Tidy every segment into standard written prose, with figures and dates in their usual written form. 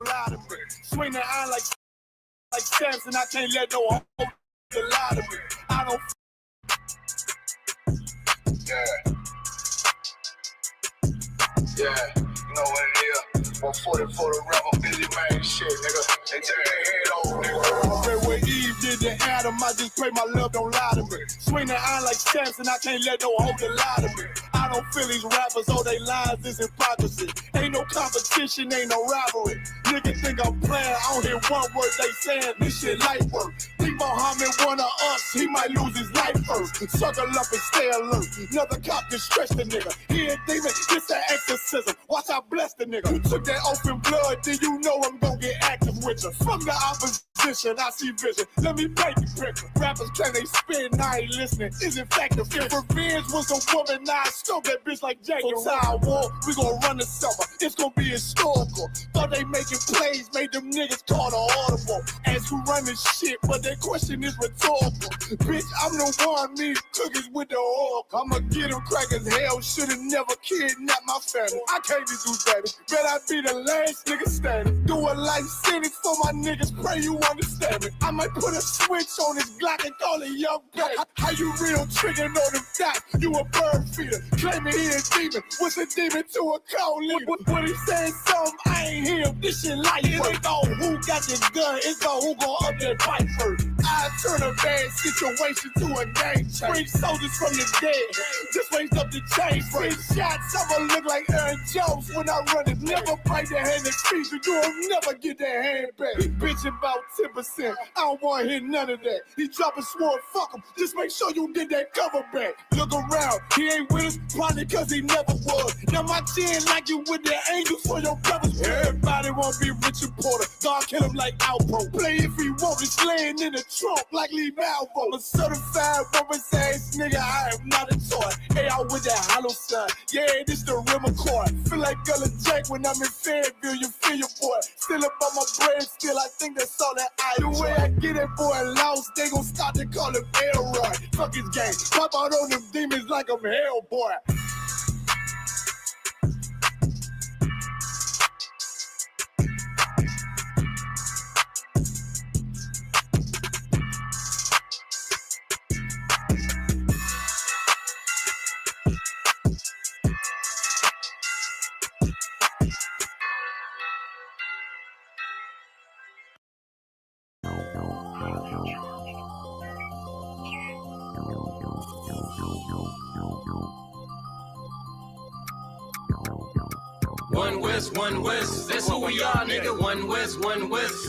lie to me. Swing the iron like Samson, I can't let no hoe lie to me. I don't. Yeah, you know what it is. 140 for the rebel, busy man shit, nigga. They take their head over, nigga. Right where Eve did to Adam, I just pray my love don't lie to me. Swing the iron like Samson, I can't let no hoe lie to me. I don't feel these rappers, all they lies is hypocrisy. Ain't no competition, ain't no rivalry. Niggas think I'm playing, I don't hear one word they saying, this shit light work. Think Muhammad one of us, he might lose his life first. Circle up and stay alert. Another cop can stretch the nigga. He a demon, it's an exorcism. Watch I bless the nigga. Who took that open blood, then you know I'm gonna get active with you. From the opposition, I see vision. Let me paint the picture. Rappers claim they spit and I ain't listening. Is in fact the fear. If revenge was a woman, now I scope that bitch like Jake. So Tower War, we gon' run the summer. It's gon' be historical. Thought they making plays, made them niggas call the audible. As who run this shit, but their question is rhetorical. Bitch, I'm the one, me cookies with the oil. I'ma get them crackers, hell, should've never kidnapped my family. I can't be do that. Bet I be the last nigga standing. Do a life sentence for my niggas, pray you understand me. I might put a switch on this Glock and call it young baby. How you real trigger know them dots? You a bird feeder, claiming he a demon. What's a demon to a cold leader? What he saying something, I ain't hear. This shit life. It ain't all who got the gun, it's all who gon' up that fight first. I turn a bad situation to a game change. Bring soldiers from the dead, just raised up the chain. Bring shots, I'ma look like Aaron Jones when I run it. Never bite the hand and feet, but you'll never get that hand back. He bitching about 10%, I don't wanna hear none of that. He dropping sword, fuck him, just make sure you get that cover back. Look around, he ain't with us, probably cause he never was. Now my chin like you with the angels for your brothers. Everybody wanna be Richard Porter, God kill him like Alpo. Play if he want, it's laying in the trunk like Lee Malvo. I'm a certified woman's ass nigga, I am not a toy. Hey, I with that hollow sign, yeah, this the rim accord. Feel like Gullah Jack when I'm in Fayetteville, you feel your boy. Still up on my bread, still I think that's all that I do. The way I get it, boy, lost, they gon' start to call him Elroy. Fuck his game, pop out on them demons like I'm Hellboy. One West, that's who we are, nigga. One West.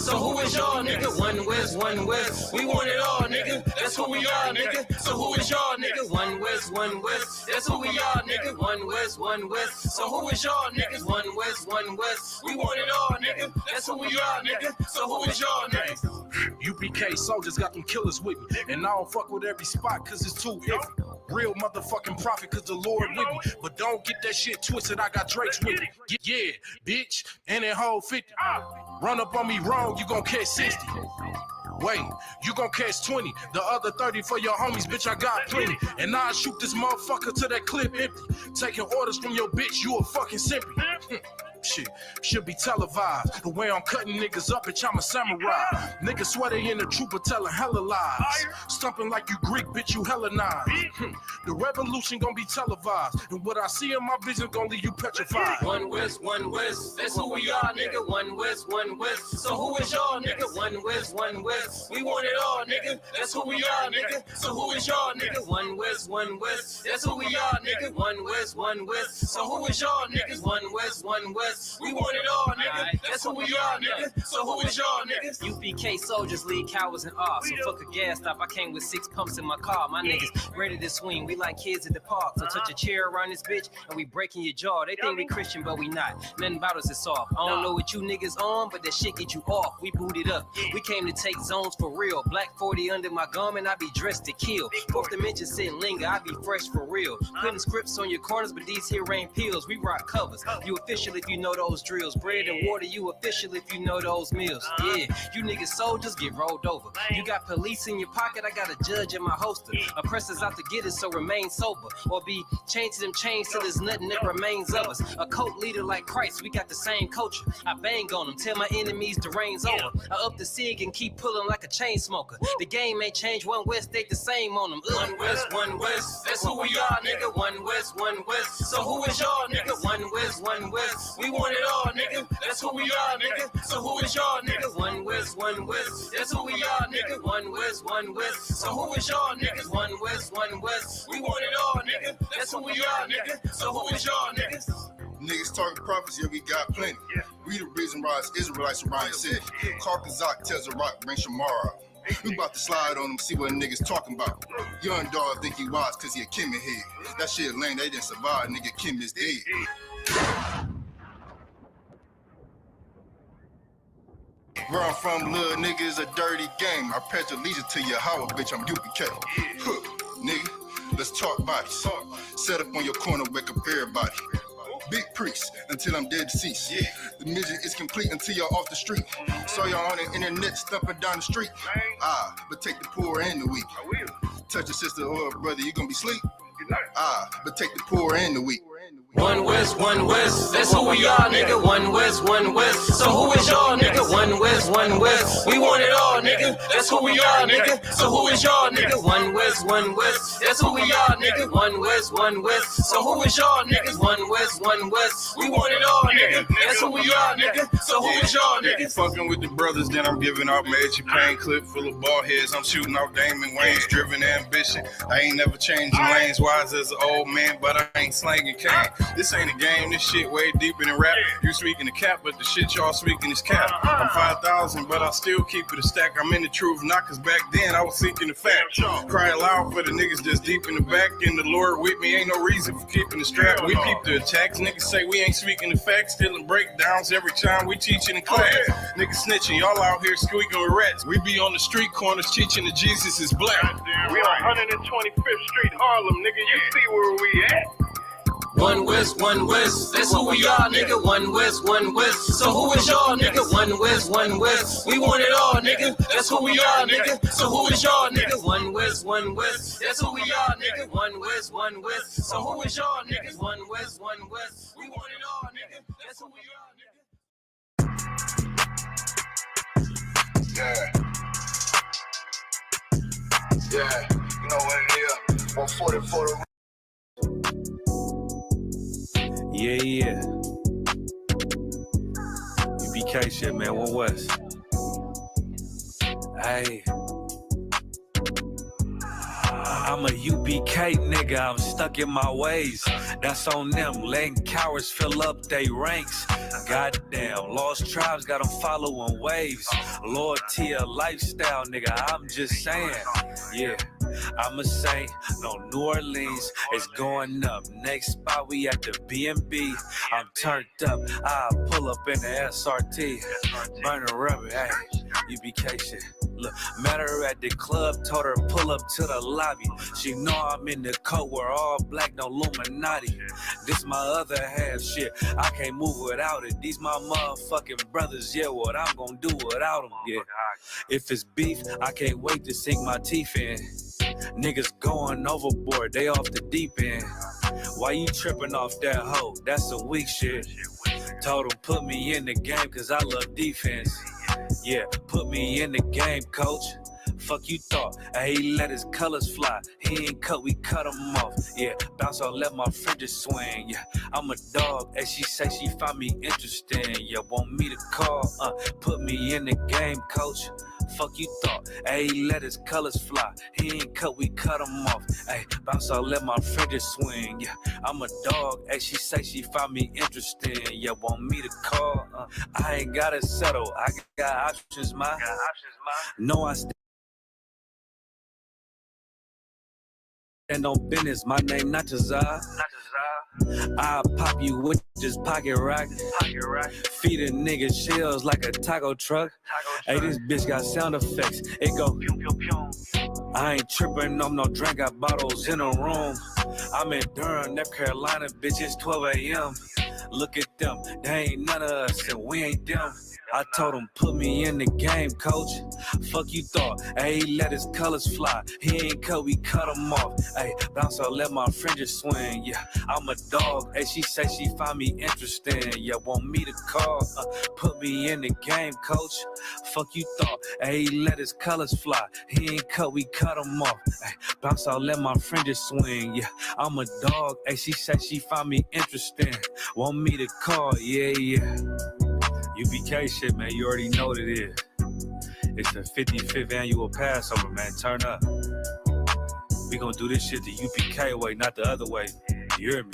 So who is y'all, nigga? One West. We want it all, nigga. That's who we are, nigga. So who is y'all, nigga? One West. That's who we are, nigga. One West. So who is y'all, niggas? One West. We want it all, nigga. That's who we are, nigga. So who is y'all, nigga? UPK soldiers got them killers with me, and I don't fuck with every spot cause it's too iffy. Real motherfucking prophet cause the Lord with me, but don't get that shit twisted, I got Drake's with me. Yeah, bitch, and that whole 50. Run up on me wrong, you gon' catch 60. Wait, you gon' catch 20. The other 30 for your homies, bitch, I got plenty. And I'll shoot this motherfucker till that clip empty. Taking orders from your bitch, you a fucking simpy. Shit, should be televised. The way I'm cutting niggas up, bitch, I'm a samurai. Niggas swear they in the trooper telling hella lies. Stumping like you Greek, bitch, you Hellenized. The revolution gon' be televised. And what I see in my vision gon' leave you petrified. One West, that's who we are, nigga. One West. So who is y'all, nigga? One West. We want it all, nigga. That's who we are, nigga. So who is y'all, nigga? One West. That's who we are, nigga. One West. So who is y'all, niggas? One West. We want it all, nigga. That's who we are, nigga. So who is y'all, niggas? UPK soldiers lead cowards and off. So fuck a gas stop. I came with 6 pumps in my car. My niggas ready to swing. We like kids at the park. So touch a chair around this bitch and we breaking your jaw. They think we Christian, but we not. Nothing about us is soft. I don't know what you niggas on, but that shit get you off. We booted up. We came to take zones for real. Black 40 under my garment. I be dressed to kill. Fourth dimension said linger. I be fresh for real. Putting scripts on your corners, but these here ain't pills. We rock covers. You official if you know those drills. Bread and water, you official if you know those meals. Yeah, you niggas soldiers get rolled over. You got police in your pocket, I got a judge in my holster. Oppressors out to get it, so remain sober. Or be chained to them chains till there's nothing that remains of us. A cult leader like Christ, we got the same culture. I bang on them, tell my enemies the rain's over. I up the cig and keep pulling like a chain smoker. The game ain't changed, One West stayed the same on them. One West, that's who we are, nigga. One West. So who is y'all, nigga? One West. We want it all, nigga. That's who we are, nigga. So who is y'all, nigga? One West. That's who we are, nigga. One West. So who is y'all, niggas? One West. We want it all, nigga. That's who we are, nigga. So who is y'all, niggas? Niggas talking prophets, yeah, we got plenty. We the reason why it's Israelites around the city. Karkazak tells the rock, bring Shamara. We about to slide on them, see what niggas talking about. Young dog think he wise cause he a Kimmy head. That shit lame, they didn't survive, nigga, Kim is dead. Where I'm from, little nigga, is a dirty game. I pledge allegiance to Yahweh, bitch, I'm UPK. Nigga, let's talk bodies. Set up on your corner, wake up everybody. Big priest until I'm dead deceased. Yeah. The mission is complete until y'all off the street. Saw y'all on the internet stumping down the street. But take the poor and the weak. Touch a sister or a brother, you gonna be sleep. But take the poor and the weak. One West, that's who we are, nigga. One West. So who is y'all, nigga? One West. We want it all, nigga. That's who we are, nigga. So who is y'all, nigga? One West. That's who we are, nigga. One West. So who is y'all, niggas? One West. We want it all, nigga. That's who we are, nigga. So who is y'all, niggas? Fucking with the brothers, then I'm giving out Magic Pain clip full of ball heads. I'm shooting off Damon Wayans, driven ambition. I ain't never changing lanes, wise as an old man, but I ain't slanging cane. This ain't a game, this shit way deeper than rap. You speaking the cap, but the shit y'all speaking is cap. I'm 5,000, but I still keep it a stack. I'm in the truth, not cause back then I was seeking the fact. Crying loud for the niggas that's deep in the back. And the Lord with me, ain't no reason for keeping the strap. We peep the attacks, niggas say we ain't speaking the facts. Stealing breakdowns every time we teaching in class. Niggas snitching, y'all out here squeaking with rats. We be on the street corners teaching that Jesus is black. We on 125th Street, Harlem, nigga, you see where we at? One West, that's who we are, nigga. One West. So who is y'all, nigga? One West. We want it all, nigga. That's who we are, nigga. So who is y'all, nigga? One West. That's who we are, nigga. One West. So who is y'all, niggas? One West. We want it all, nigga. That's who we are, nigga. Yeah, you know what it is. 140 for the Yeah. UBK shit, man. One West. Hey. I'm a UBK nigga, I'm stuck in my ways. That's on them, letting cowards fill up they ranks. Goddamn, lost tribes got them following waves. Loyalty a lifestyle, nigga, I'm just saying. Yeah, I'ma say, no, New Orleans is going up. Next spot, we at the B&B. I'm turned up, I pull up in the SRT. Burning rubber, hey, UBK shit. Look, met her at the club, told her pull up to the lobby. She know I'm in the coat, we're all black, no Illuminati. This my other half shit, I can't move without it. These my motherfucking brothers, yeah, what I'm gonna do without them, yeah. If it's beef, I can't wait to sink my teeth in. Niggas going overboard, they off the deep end. Why you tripping off that hoe? That's some weak shit. Told him put me in the game cause I love defense. Yeah, put me in the game, coach. Fuck you thought, he let his colors fly. He ain't cut, we cut him off. Yeah, bounce on, let my fridges swing. Yeah, I'm a dog, and she say she find me interesting. Yeah, want me to call, put me in the game, coach. Fuck you thought, he let his colors fly. He ain't cut, we cut him off. Hey, bounce on, let my fridges swing. Yeah, I'm a dog, and she say she find me interesting. Yeah, want me to call, I ain't gotta settle. I got options, ma. No, I no business, my name not Jazar. I'll pop you with this pocket rock. Feed a nigga shells like a taco truck. Hey, this bitch got sound effects. It go pew pew pew. I ain't tripping, I'm no drink, got bottles in a room. I'm in Durham, North Carolina, bitch, it's 12 a.m. Look at them, they ain't none of us and we ain't them. I told him, put me in the game, coach. Fuck you thought, ayy, let his colors fly. He ain't cut, we cut him off. Ayy, bounce out, let my fringes swing. Yeah, I'm a dog. Ayy, she say she find me interesting. Yeah, want me to call. Put me in the game, coach. Fuck you thought, ayy, let his colors fly. He ain't cut, we cut him off. Ayy, bounce out, let my fringes swing. Yeah, I'm a dog. Ayy, she say she find me interesting. Want me to call, yeah. UBK shit, man, you already know what it is. It's the 55th annual Passover, man. Turn up. We gonna do this shit the UPK way, not the other way. You hear me?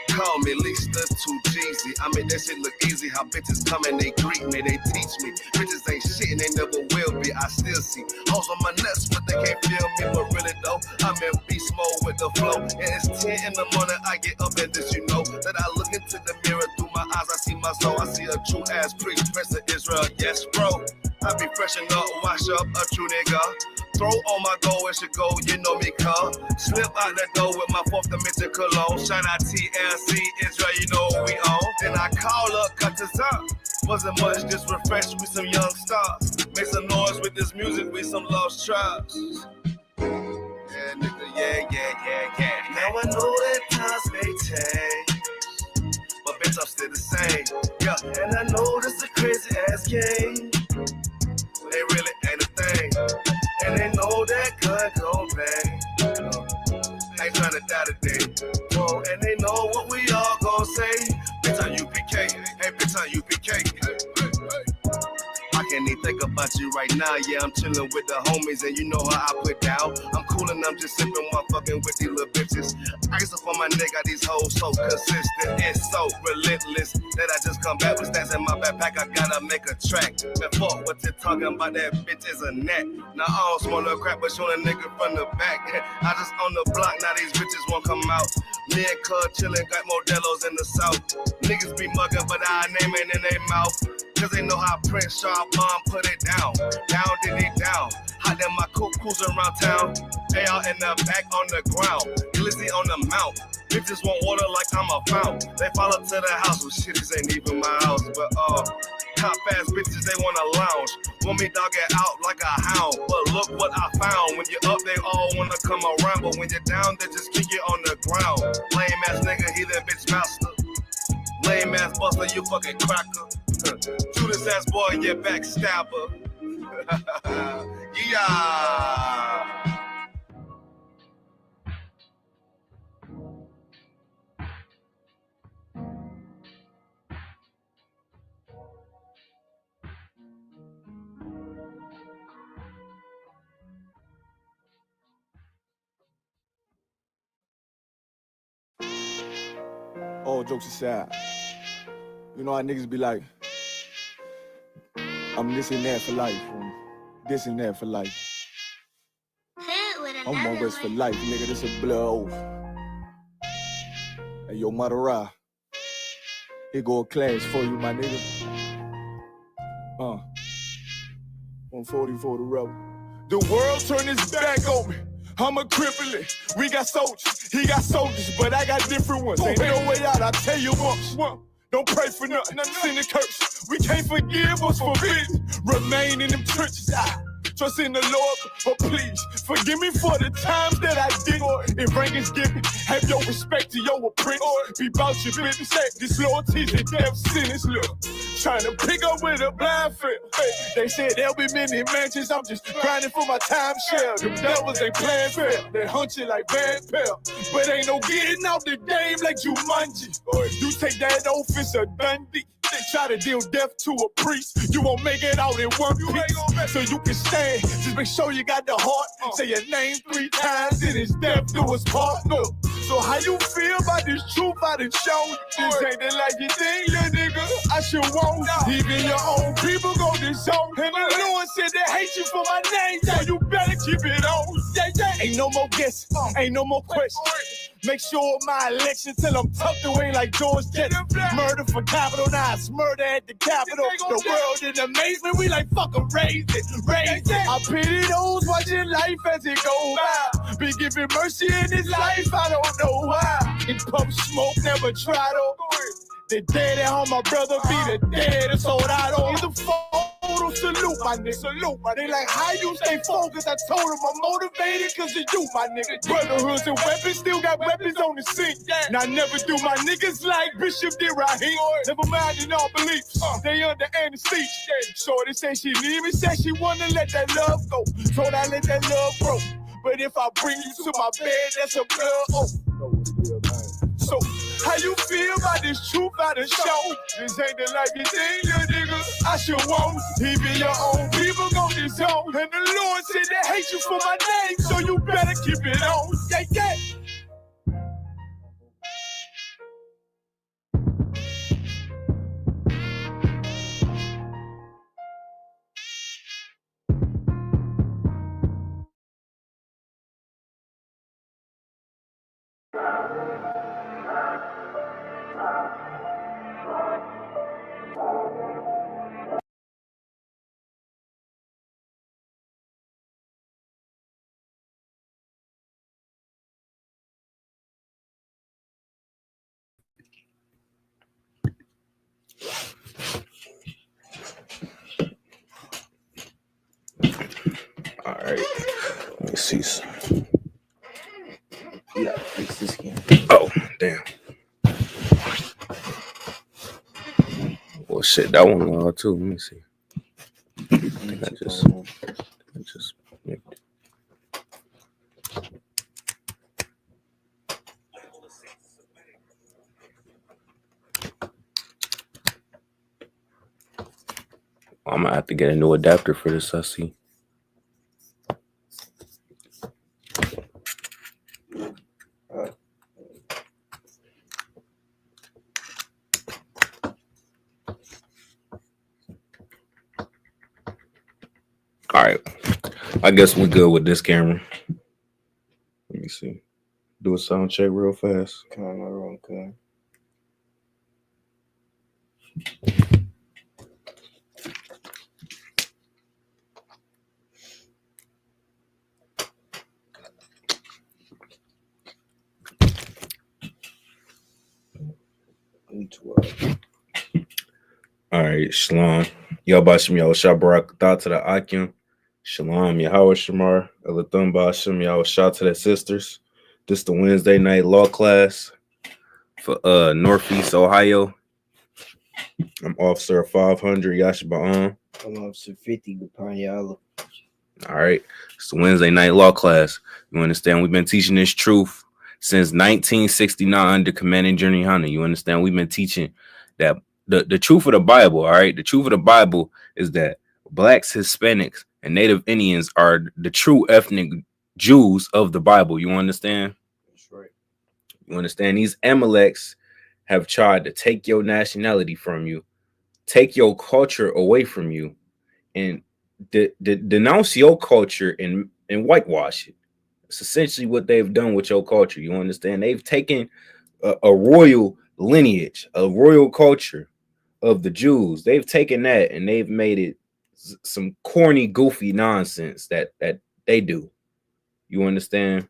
Call me Lisa 2Jeezy. I mean that shit look easy. How bitches come and they greet me, they teach me. Bitches ain't shit and they never will be. I still see hoes on my nuts, but they can't feel me. But really though, I'm in beast mode with the flow. And it's 10 in the morning, I get up and this you know that I look into the mirror through my eyes. I see my soul. I see a true ass priest, Prince of Israel. Yes, bro. I be freshen up, wash up, a true nigga. Throw on my goal, it should go, you know me, cuz. Slip out the door with my 4th dimension cologne. Shout out TLC, Israel, you know what we own. Then I call up, cut this up. Wasn't much, just refresh with some young stars. Make some noise with this music, with some lost tribes. Yeah, nigga, yeah. Now I know that times may change, but bitch, I'm still the same. Yeah, and I know this a crazy ass game. They really ain't a thing. And they know that gun gon' bang. Ain't tryna die today. Whoa, and they know what we all gon' say. Bitch on UPK, hey bitch on UPK. I can't even think about you right now. Yeah, I'm chillin' with the homies and you know how I put down. I'm cool and I'm just sippin' while fucking with these little bitches. Ice up on my neck, got these hoes so consistent. It's so relentless that I just come back with stats in my backpack. I gotta make a track. Man, fuck what you're talking about, that bitch is a net. Now I don't smoke no crap, but show a nigga from the back. I just on the block, now these bitches won't come out. Me and Cud chillin', got Modelo's in the south. Niggas be muggin', but I name it in their mouth. Cause they know how Prince Sharp Mom put it down. Down, did it down. Hot in my coupe cruising around town. They out in the back on the ground. Glizzy on the mount. Bitches want water like I'm a fountain. They follow to the house. Well, shit, this ain't even my house. But, top ass bitches, they wanna lounge. Want me dog it out like a hound. But look what I found. When you're up, they all wanna come around. But when you're down, they just kick you on the ground. Lame ass nigga, he that bitch master. Lame ass buster, you fucking cracker. Judas ass boy, you backstabber. Yeah. All jokes aside, you know how niggas be like, I'm this and that for life, this and that for life. I'm on West for life, nigga, this a blood oath. Hey, yo, Madara, here go a class for you, my nigga. 140 for the rebel. The world turned its back on me. I'm a crippling. We got soldiers, he got soldiers, but I got different ones. Ain't no way out, I tell you once. Don't pray for nothing, send a curse. We can't forgive us for forbidden. Remain in them trenches. Trust in the Lord, but please forgive me for the times that I did. If rankings given, have your respect to your apprentice. Be about your business. This loyalty's a death sentence. Look, trying to pick up with a blind fail. They said there'll be many mansions. I'm just grinding for my time share. Them devils ain't playing fair. They hunt you like Van Pelt. But ain't no getting out the game like Jumanji. You take that oath, it's a Dundee. They try to deal death to a priest. You won't make it out in one piece. So you can stand. Just make sure you got the heart. Say your name 3 times, then it's death do us part. No. So how you feel about this truth I done shown you? This ain't the like you think, little nigga. I should want. Even your own people go disown. And the Lord said they hate you for my name, so you better keep it on. Ain't no more guessing, ain't no more questions. Make sure my election till I'm tucked away like George Jetson. Murder for capital, now it's murder at the Capitol. The world in amazement, we like fuck 'em, raise it. I pity those watching life as it go by. Be giving mercy in this life, I don't know why. In pump smoke, never try to. The dead at home, my brother be the dead, it's all I don't. The photo salute, my nigga, salute, my nigga. Like, how you stay focused? I told him I'm motivated cause of you, my nigga. Brotherhoods and weapons, still got weapons on the scene. Now, I never do my niggas like Bishop did Raheem. Never mind in all beliefs, they under anesthesia. Shorty say she leaving, said she wanna let that love go. Told I let that love grow. But if I bring you to my bed, that's a blood oath. So, how you feel about this truth out of show? This ain't the life you think, little nigga. I should want. Even your own people go disown. And the Lord said they hate you for my name, so you better keep it on. Yeah, yeah. All right. Let me see. Yeah, fix this game. Oh, damn. Well, shit, that one loud too. Let me see. I think I just I'm gonna have to get a new adapter for this, I see. All right, I guess we're good with this camera. Let me see. Do a sound check real fast. Okay. All right, Shalom. Yabashim Yahushua Barak Thought to the Akim. Shalom, Yahweh Shamar, Elathum Bashim Yahushua to the sisters. This the Wednesday night law class for Northeast Ohio. I'm Officer 500 Yashba'an. I'm Officer 50 Gapanyala. All right, it's the Wednesday night law class. You understand? We've been teaching this truth since 1969 under Commanding Journey Hunter. You understand? We've been teaching that the truth of the Bible. All right, the truth of the Bible is that blacks, Hispanics, and Native Indians are the true ethnic Jews of the Bible. You understand? That's right. You understand? These Amaleks have tried to take your nationality from you, take your culture away from you, and denounce your culture and whitewash it. It's essentially what they've done with your culture. You understand? They've taken a royal lineage, a royal culture of the Jews. They've taken that and they've made it some corny, goofy nonsense that they do. You understand?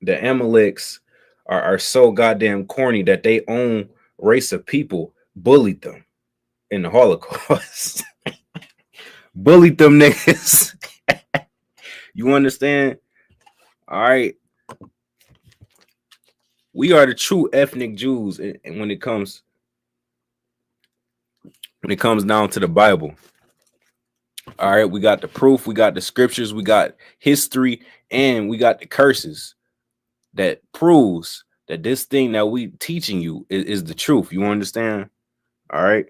The Amaleks are so goddamn corny that their own race of people bullied them in the Holocaust. Bullied them niggas. You understand? All right. We are the true ethnic Jews, and when it comes down to the Bible. All right, we got the proof, we got the scriptures, we got history, and we got the curses that proves that this thing that we teaching you is the truth. You understand? All right.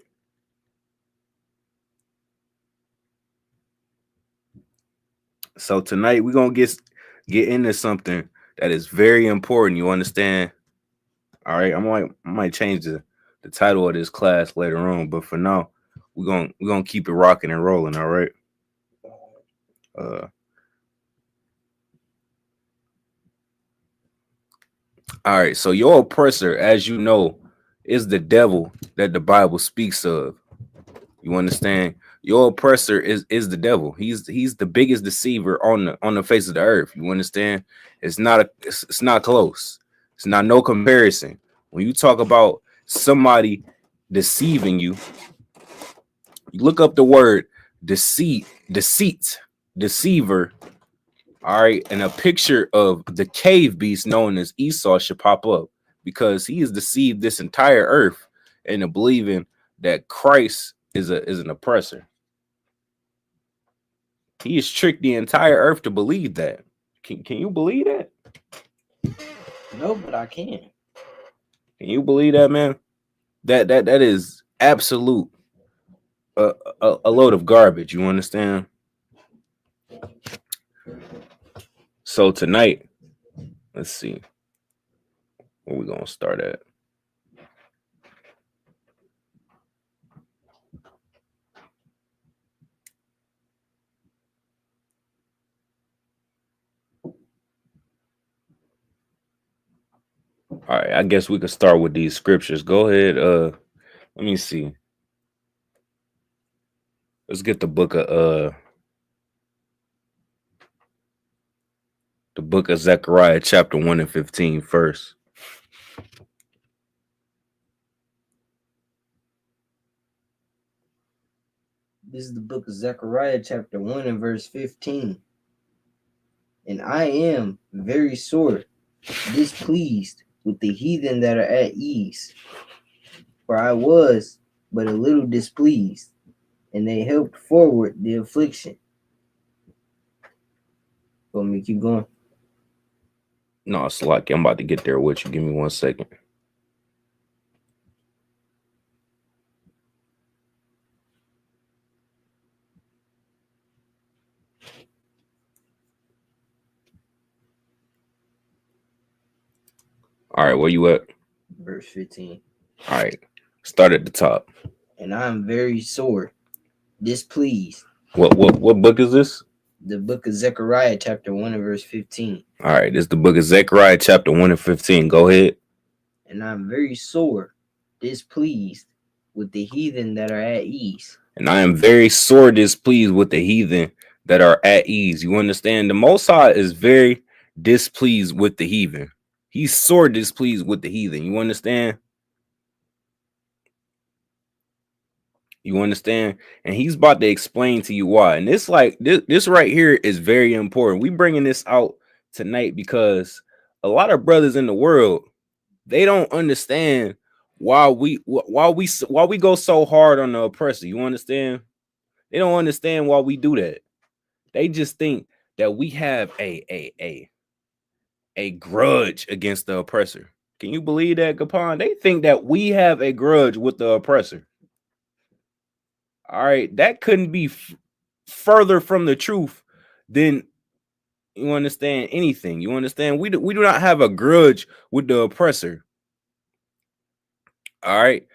So tonight we're gonna get into something that is very important. You understand? All right, I might change the the title of this class later on. But for now, we're gonna keep it rocking and rolling. All right. All right. So your oppressor, as you know, is the devil that the Bible speaks of. You understand? Your oppressor is the devil. He's the biggest deceiver on the face of the earth. You understand? It's not close. It's not no comparison. When you talk about somebody deceiving you, you look up the word deceit, deceiver. All right, and a picture of the cave beast known as Esau should pop up, because he has deceived this entire earth into believing that Christ is an oppressor. He has tricked the entire earth to believe that. Can you believe that? No, but I can. Can you believe that, man? That is absolute a load of garbage. You understand? So tonight, let's see where we gonna start at. All right, I guess we could start with these scriptures. Go ahead. Let me see. Let's get the book of Zechariah, chapter 1 and 15 first. This is the book of Zechariah, chapter 1 and verse 15. And I am very sore displeased with the heathen that are at ease, for I was but a little displeased, and they helped forward the affliction. Want me to keep going? No, it's like I'm about to get there with you. Give me 1 second. All right, where you at? Verse 15. All right, start at the top. And I am very sore displeased. What book is this? The book of Zechariah, chapter 1 and verse 15. All right, this is the book of Zechariah, chapter 1 and 15. Go ahead. And I'm very sore displeased with the heathen that are at ease. And I am very sore displeased with the heathen that are at ease. You understand? The Most High is very displeased with the heathen. He's sore displeased with the heathen. You understand? You understand? And he's about to explain to you why. And this right here is very important. We bringing this out tonight because a lot of brothers in the world, they don't understand why we go so hard on the oppressor. You understand? They don't understand why we do that. They just think that we have a grudge against the oppressor. Can you believe that, Capon? They think that we have a grudge with the oppressor. All right, that couldn't be further from the truth than, you understand, anything. You understand? We do not have a grudge with the oppressor. All right.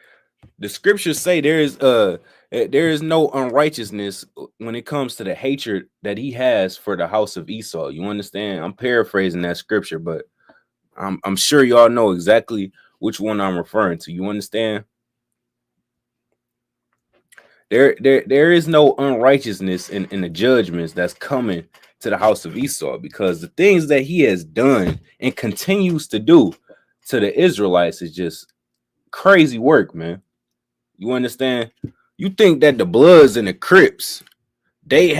The scriptures say there is no unrighteousness when it comes to the hatred that he has for the house of Esau. You understand? I'm paraphrasing that scripture, but I'm sure y'all know exactly which one I'm referring to. You understand? There is no unrighteousness in the judgments that's coming to the house of Esau, because the things that he has done and continues to do to the Israelites is just crazy work, man. You understand? You think that the Bloods and the Crips, they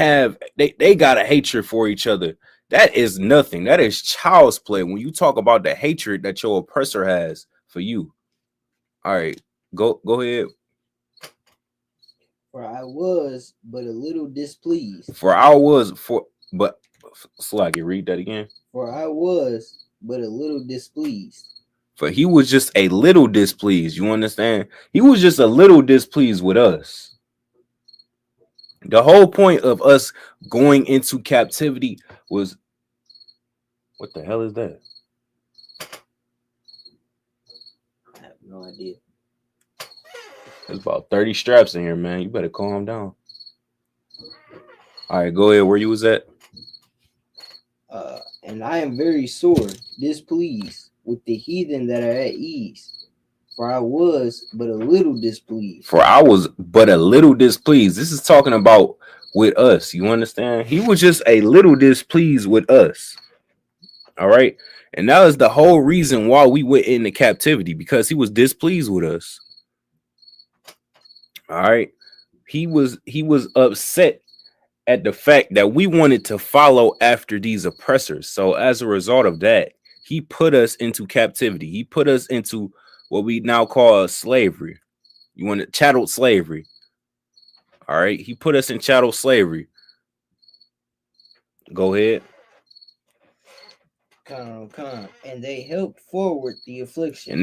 got a hatred for each other. That is nothing. That is child's play when you talk about the hatred that your oppressor has for you. All right, go ahead. For I was but a little displeased. But Slaggy, read that again. For I was but a little displeased. For he was just a little displeased. You understand? He was just a little displeased with us. The whole point of us going into captivity was, what the hell is that? I have no idea. There's about 30 straps in here, man. You better calm down. All right, go ahead. Where you was at? And I am very sore, displeased with the heathen that are at ease. For I was but a little displeased. For I was but a little displeased. This is talking about with us. You understand? He was just a little displeased with us. All right. And that was the whole reason why we went into captivity, because he was displeased with us. All right. He was upset at the fact that we wanted to follow after these oppressors. So as a result of that, he put us into captivity. He put us into what we now call slavery. You want chattel slavery. All right. He put us in chattel slavery. Go ahead. And they helped forward the affliction.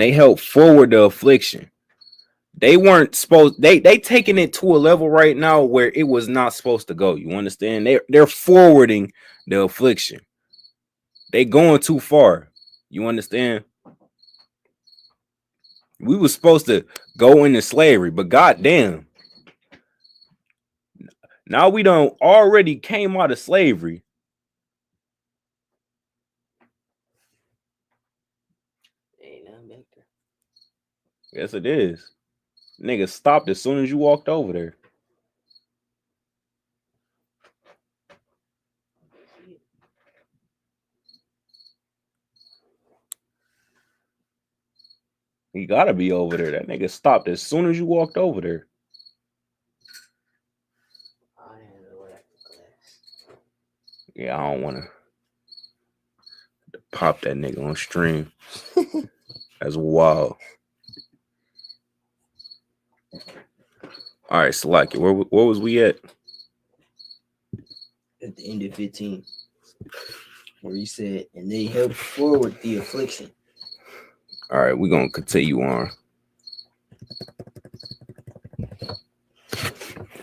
They weren't supposed, they taking it to a level right now where it was not supposed to go. You understand? They're forwarding the affliction. They going too far. You understand? We were supposed to go into slavery, but goddamn, now we don't already came out of slavery. Yes, it is. Nigga stopped as soon as you walked over there. He gotta be over there. That nigga stopped as soon as you walked over there. Yeah, I don't want to pop that nigga on stream. That's wild. All right, Salaki, where was we at? At the end of 15, where he said, and they helped forward the affliction. All right, we're going to continue on.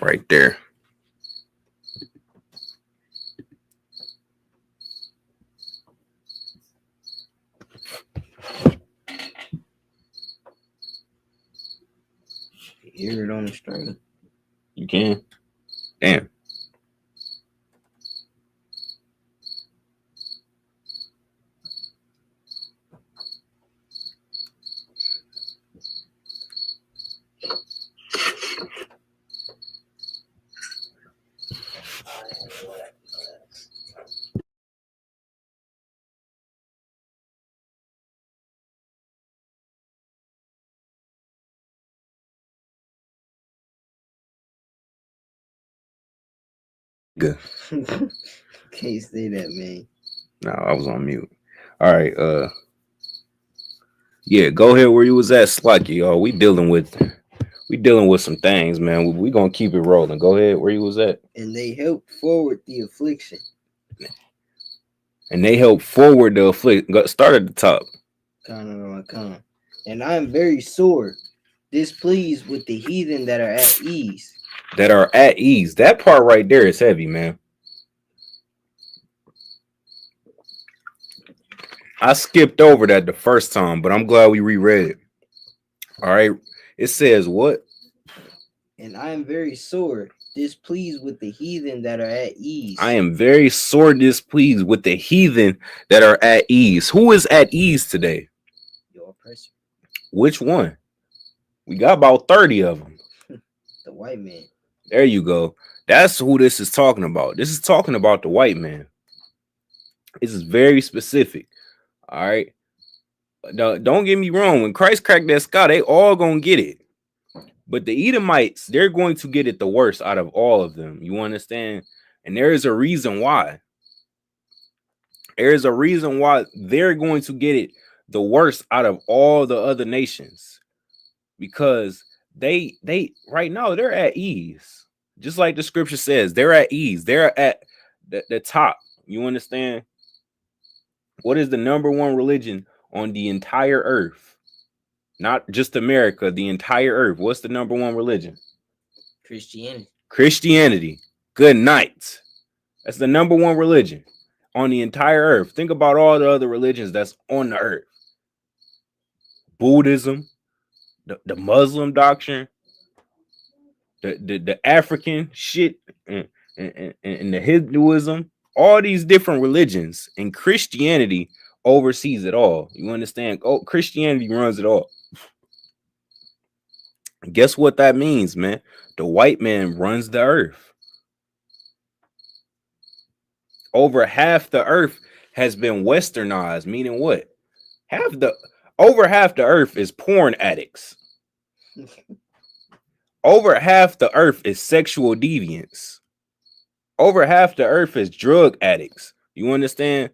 Right there. You hear it on the stream? You can. Damn. Good. Can't say that, man. No, I was on mute. All right, yeah, go ahead where you was at, Slucky, y'all. We dealing with some things, man. We gonna keep it rolling. Go ahead where you was at. And they helped forward the affliction. And they helped forward the affliction. Start at the top. And I am very sore, displeased with the heathen that are at ease. That are at ease. That part right there is heavy, man. I skipped over that the first time, but I'm glad we reread it. All right. It says what? And I am very sore, displeased with the heathen that are at ease. I am very sore displeased with the heathen that are at ease. Who is at ease today? Your oppressor. Which one? We got about 30 of them. The white man. There you go. That's who this is talking about. This is talking about the white man. This is very specific. All right. Don't get me wrong. When Christ cracked that sky, they all gonna get it. But the Edomites, they're going to get it the worst out of all of them. You understand? And there is a reason why. There is a reason why they're going to get it the worst out of all the other nations. Because they right now they're at ease. Just like the scripture says, they're at ease. They're at the top. You understand? What is the number one religion on the entire earth? Not just America, the entire earth. What's the number one religion? Christianity. Good night. That's the number one religion on the entire earth. Think about all the other religions that's on the earth. Buddhism, the Muslim doctrine, the African shit and the Hinduism, all these different religions, and Christianity oversees it all. You understand? Oh, Christianity runs it all. Guess what that means, man? The white man runs the earth. Over half the earth has been westernized, meaning what? Over half the earth is porn addicts. Over half the earth is sexual deviants. Over half the earth is drug addicts. You understand?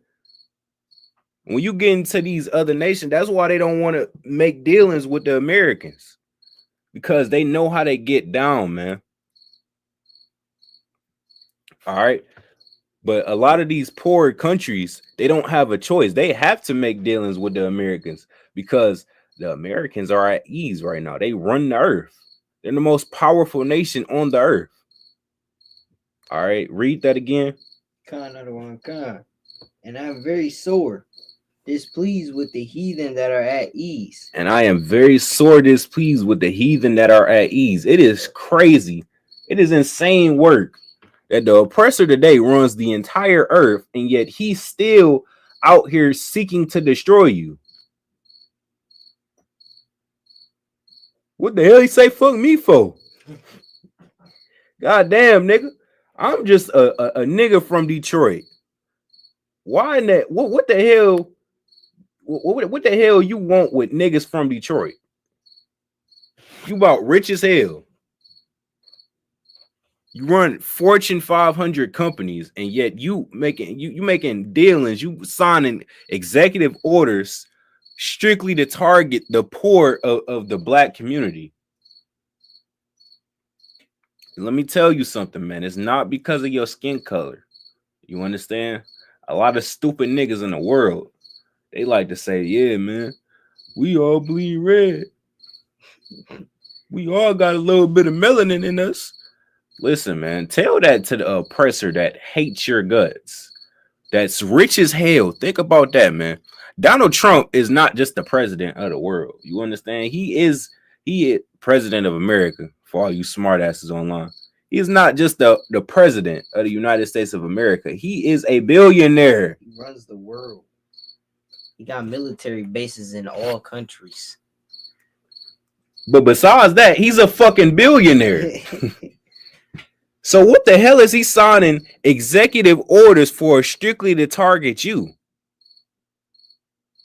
When you get into these other nations, that's why they don't want to make dealings with the Americans, because they know how they get down, man. All right. But a lot of these poor countries, they don't have a choice. They have to make dealings with the Americans because the Americans are at ease right now. They run the earth. They're the most powerful nation on the earth. All right, read that again. Khan out of one Khan. And I'm very sore, displeased with the heathen that are at ease. And I am very sore displeased with the heathen that are at ease. It is crazy. It is insane work that the oppressor today runs the entire earth, and yet he's still out here seeking to destroy you. What the hell he say fuck me for? God damn, nigga. I'm just a nigga from Detroit. Why in that? What the hell? What the hell you want with niggas from Detroit? You about rich as hell. You run Fortune 500 companies, and yet you making dealings, you signing executive orders strictly to target the poor of the black community. Let me tell you something, man. It's not because of your skin color. You understand? A lot of stupid niggas in the world, they like to say, yeah, man, we all bleed red. We all got a little bit of melanin in us. Listen, man, tell that to the oppressor that hates your guts, that's rich as hell. Think about that, man. Donald Trump is not just the president of the world. You understand? He is president of America, for all you smart asses online. He is not just the president of the United States of America. He is a billionaire. He runs the world. He got military bases in all countries. But besides that, he's a fucking billionaire. So what the hell is he signing executive orders for strictly to target you?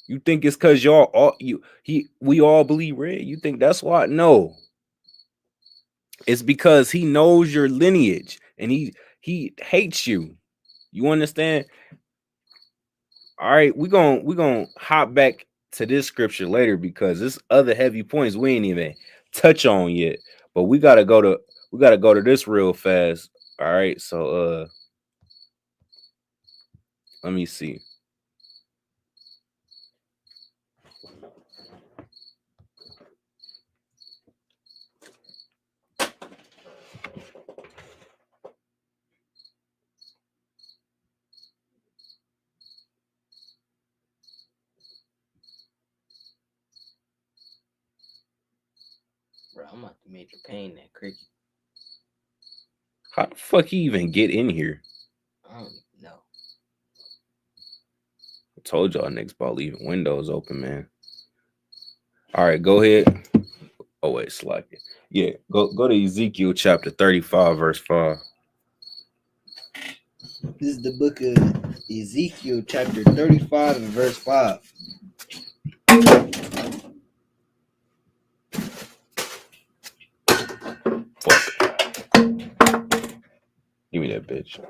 You think it's because we all bleed red? You think that's why? No. It's because he knows your lineage and he hates you. You understand? All right, we're gonna hop back to this scripture later because there's other heavy points we ain't even touch on yet. But we gotta go to this real fast. All right, so let me see. Bro, I'm about to major pain that cricket. How the fuck he even get in here? I don't even know. I told y'all niggas about leaving windows open, man. All right, go ahead. Oh wait, slack it. Yeah, go to Ezekiel chapter 35, verse 5. This is the book of Ezekiel chapter 35 and verse 5. Fuck. Give me that bitch.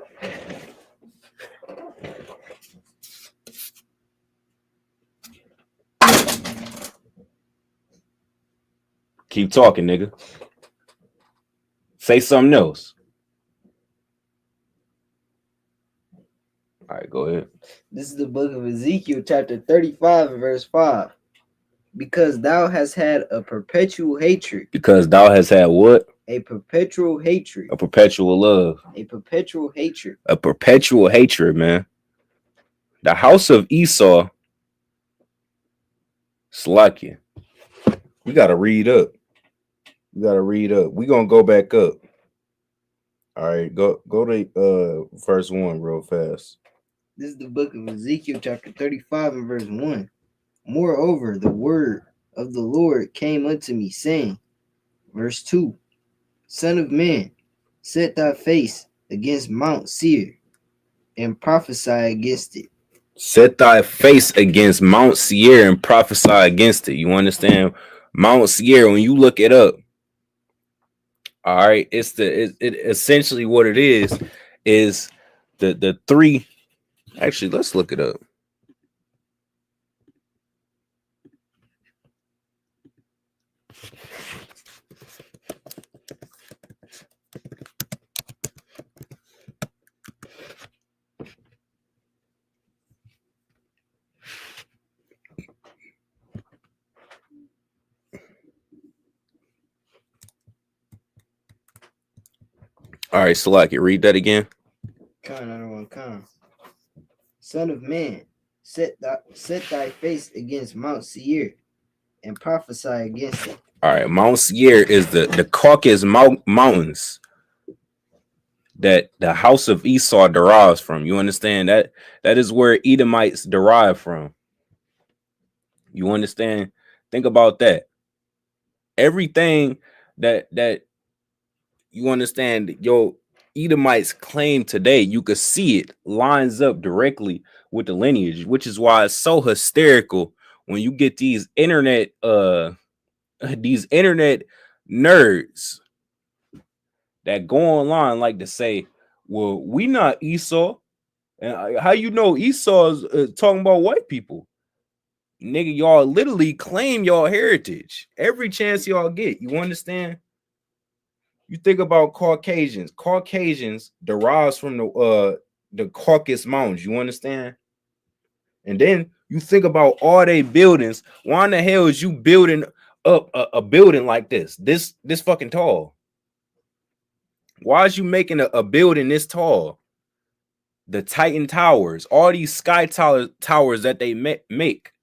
Keep talking, nigga. Say something else. All right, go ahead. This is the book of Ezekiel chapter 35 and verse 5. Because thou hast had a perpetual hatred. Because thou hast had what? A perpetual hatred. A perpetual love. A perpetual hatred. A perpetual hatred, man. The house of Esau. Slakia. We gotta read up. We gotta read up. We're gonna go back up. All right, go to verse 1 real fast. This is the book of Ezekiel, chapter 35, and verse 1. Moreover, the word of the Lord came unto me, saying, verse 2, Son of man, set thy face against Mount Seir, and prophesy against it. Set thy face against Mount Seir and prophesy against it. You understand? Mount Seir, when you look it up, all right, it's it essentially what it is the three. Actually, let's look it up. All right, Salaki, read that again. Son of man, set thy face against Mount Seir, and prophesy against it. All right, Mount Seir is the Caucasus Mountains that the house of Esau derives from. You understand that? That is where Edomites derive from. You understand? Think about that. Everything that you understand, your Edomites claim today, you could see it lines up directly with the lineage, which is why it's so hysterical when you get these internet nerds that go online like to say, well, we not Esau. And how you know Esau is talking about white people? Nigga, y'all literally claim y'all heritage every chance y'all get. You understand? You think about Caucasians. Caucasians derives from the Caucasus Mountains. You understand? And then you think about all they buildings. Why in the hell is you building up a building like this fucking tall? Why is you making a building this tall? The Titan Towers, all these sky towers that they make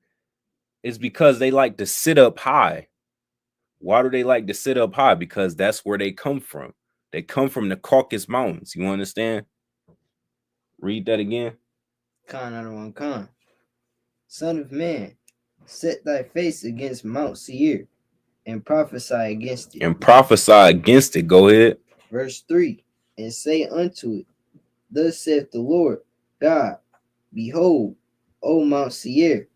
is because they like to sit up high. Why do they like to sit up high? Because that's where they come from. They come from the Caucasus Mountains. You understand? Read that again. Khan. Son of man, set thy face against Mount Seir, and prophesy against it. And prophesy against it. Go ahead. Verse 3, and say unto it, Thus saith the Lord God, Behold, O Mount Seir,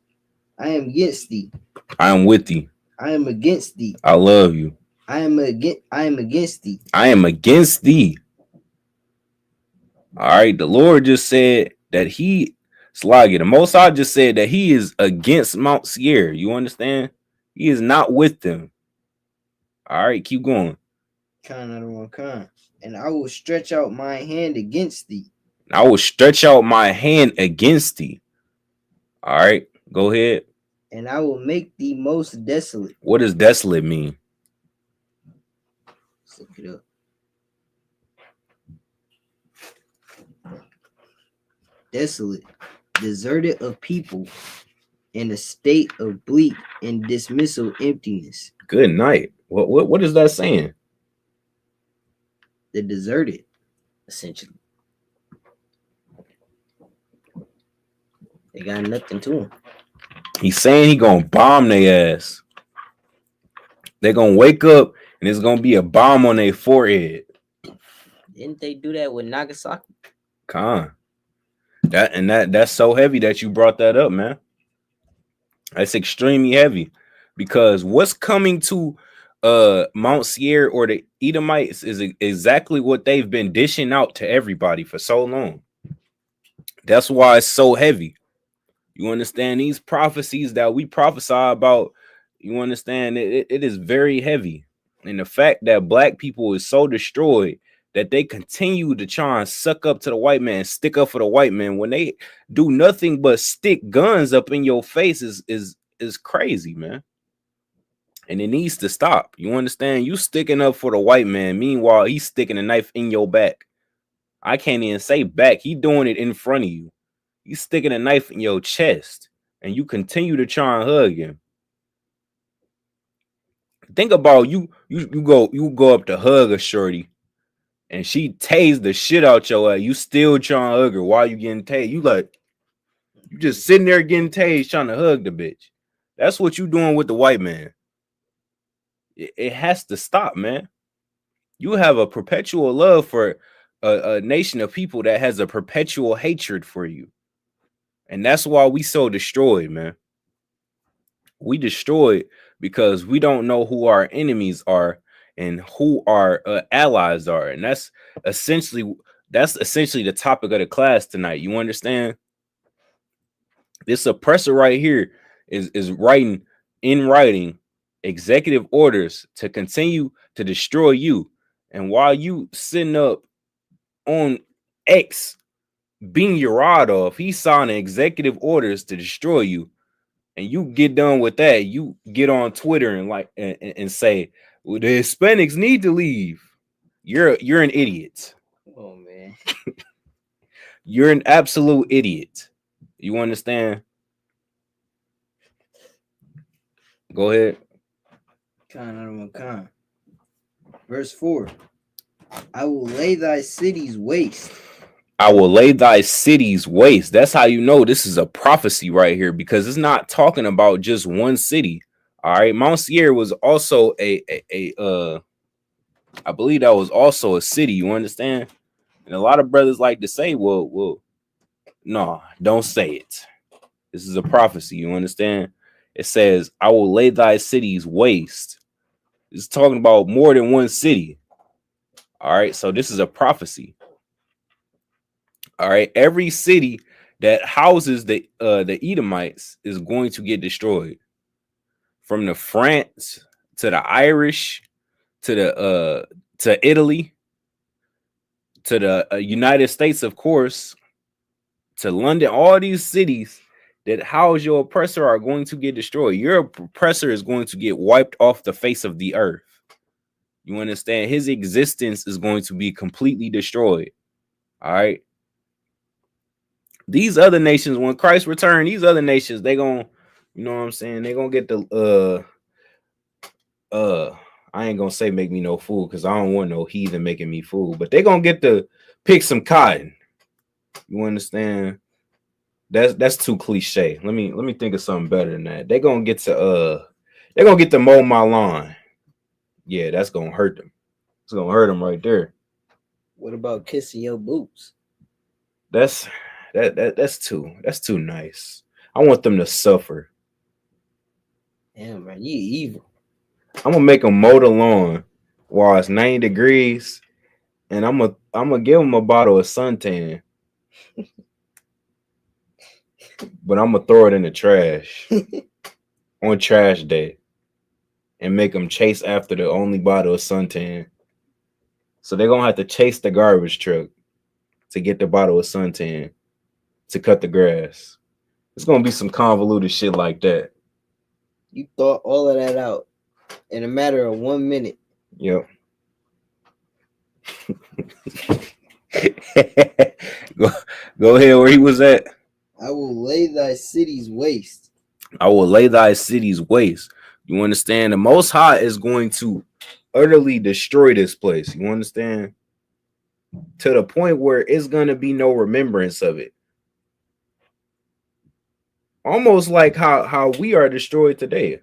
I am against thee. I am with thee. I am against thee. I love you. I am against thee. I am against thee. All right, the Lord just said that the Most High just said that he is against Mount Seir. You understand? He is not with them. All right, keep going. Khan. And I will stretch out my hand against thee. I will stretch out my hand against thee. All right, go ahead. And I will make thee most desolate. What does desolate mean? Let's look it up. Desolate, deserted of people, in a state of bleak and dismissal emptiness. Good night. What is that saying? The deserted, essentially. They got nothing to them. He's saying he gonna bomb their ass. They're gonna wake up and there's gonna be a bomb on their forehead. Didn't they do that with Nagasaki? Khan. That's so heavy that you brought that up, man. That's extremely heavy because what's coming to Mount Seir or the Edomites is exactly what they've been dishing out to everybody for so long. That's why it's so heavy. You understand these prophecies that we prophesy about? You understand it is very heavy. And the fact that black people is so destroyed that they continue to try and suck up to the white man, stick up for the white man when they do nothing but stick guns up in your face is crazy, man. And it needs to stop. You understand? You sticking up for the white man. Meanwhile, he's sticking a knife in your back. I can't even say back. He doing it in front of you. He's sticking a knife in your chest, and you continue to try and hug him. Think about you go up to hug a shorty, and she tased the shit out your ass. You still trying to hug her while you getting tased. You just sitting there getting tased trying to hug the bitch. That's what you doing with the white man. It has to stop, man. You have a perpetual love for a nation of people that has a perpetual hatred for you. And that's why we so destroyed, man. We destroyed because we don't know who our enemies are and who our allies are. And that's essentially the topic of the class tonight. You understand? This oppressor right here is writing executive orders to continue to destroy you. And while you sitting up on X being your rod off, he's signing executive orders to destroy you. And you get done with that, you get on Twitter and say, well, the Hispanics need to leave. You're an idiot. Oh man. You're an absolute idiot. You understand? Go ahead. Verse 4. I will lay thy cities waste. I will lay thy cities waste. That's how you know this is a prophecy right here, because it's not talking about just one city. All right. Mount Seir was also I believe that was also a city. You understand? And a lot of brothers like to say, well, no, don't say it. This is a prophecy. You understand? It says, I will lay thy cities waste. It's talking about more than one city. All right. So this is a prophecy. All right. Every city that houses the Edomites is going to get destroyed. From the France to the Irish to Italy to the United States, of course, to London, all these cities that house your oppressor are going to get destroyed. Your oppressor is going to get wiped off the face of the earth. You understand? His existence is going to be completely destroyed. All right. These other nations, when Christ returns, these other nations, they gonna, you know what I'm saying? They gonna get the I ain't gonna say make me no fool, because I don't want no heathen making me fool, but they gonna get to pick some cotton. You understand? That's too cliche. Let me think of something better than that. They're gonna get to mow my lawn. Yeah, that's gonna hurt them. It's gonna hurt them right there. What about kissing your boots? That's too nice. I want them to suffer. Damn, man, you evil. I'm gonna make them mow the lawn while it's 90 degrees, and I'm gonna give them a bottle of suntan. But I'm gonna throw it in the trash on trash day and make them chase after the only bottle of suntan. So they're gonna have to chase the garbage truck to get the bottle of suntan to cut the grass. It's gonna be some convoluted shit like that. You thought all of that out in a matter of 1 minute. Yep. Go ahead where he was at. I will lay thy cities waste. I will lay thy cities waste. You understand? The Most High is going to utterly destroy this place. You understand? To the point where it's going to be no remembrance of it. Almost like how we are destroyed today,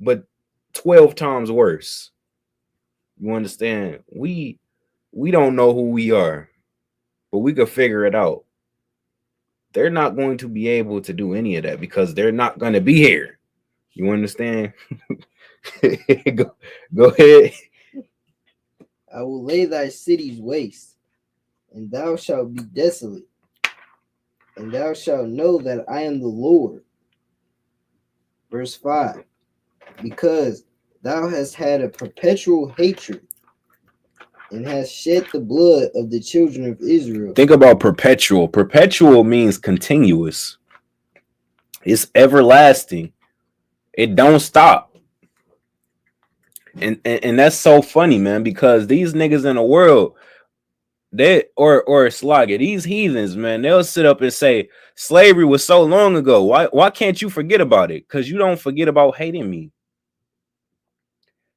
but 12 times worse. You understand? We don't know who we are, but we could figure it out. They're not going to be able to do any of that because they're not going to be here. You understand? Go ahead. I will lay thy cities waste, and thou shalt be desolate, and thou shalt know that I am the Lord. Verse 5. Because thou hast had a perpetual hatred and hast shed the blood of the children of Israel. Think about perpetual. Perpetual means continuous. It's everlasting. It don't stop. And that's so funny, man, because these niggas in the world, or Slogger, these heathens, man, they'll sit up and say slavery was so long ago. Why can't you forget about it? Because you don't forget about hating me.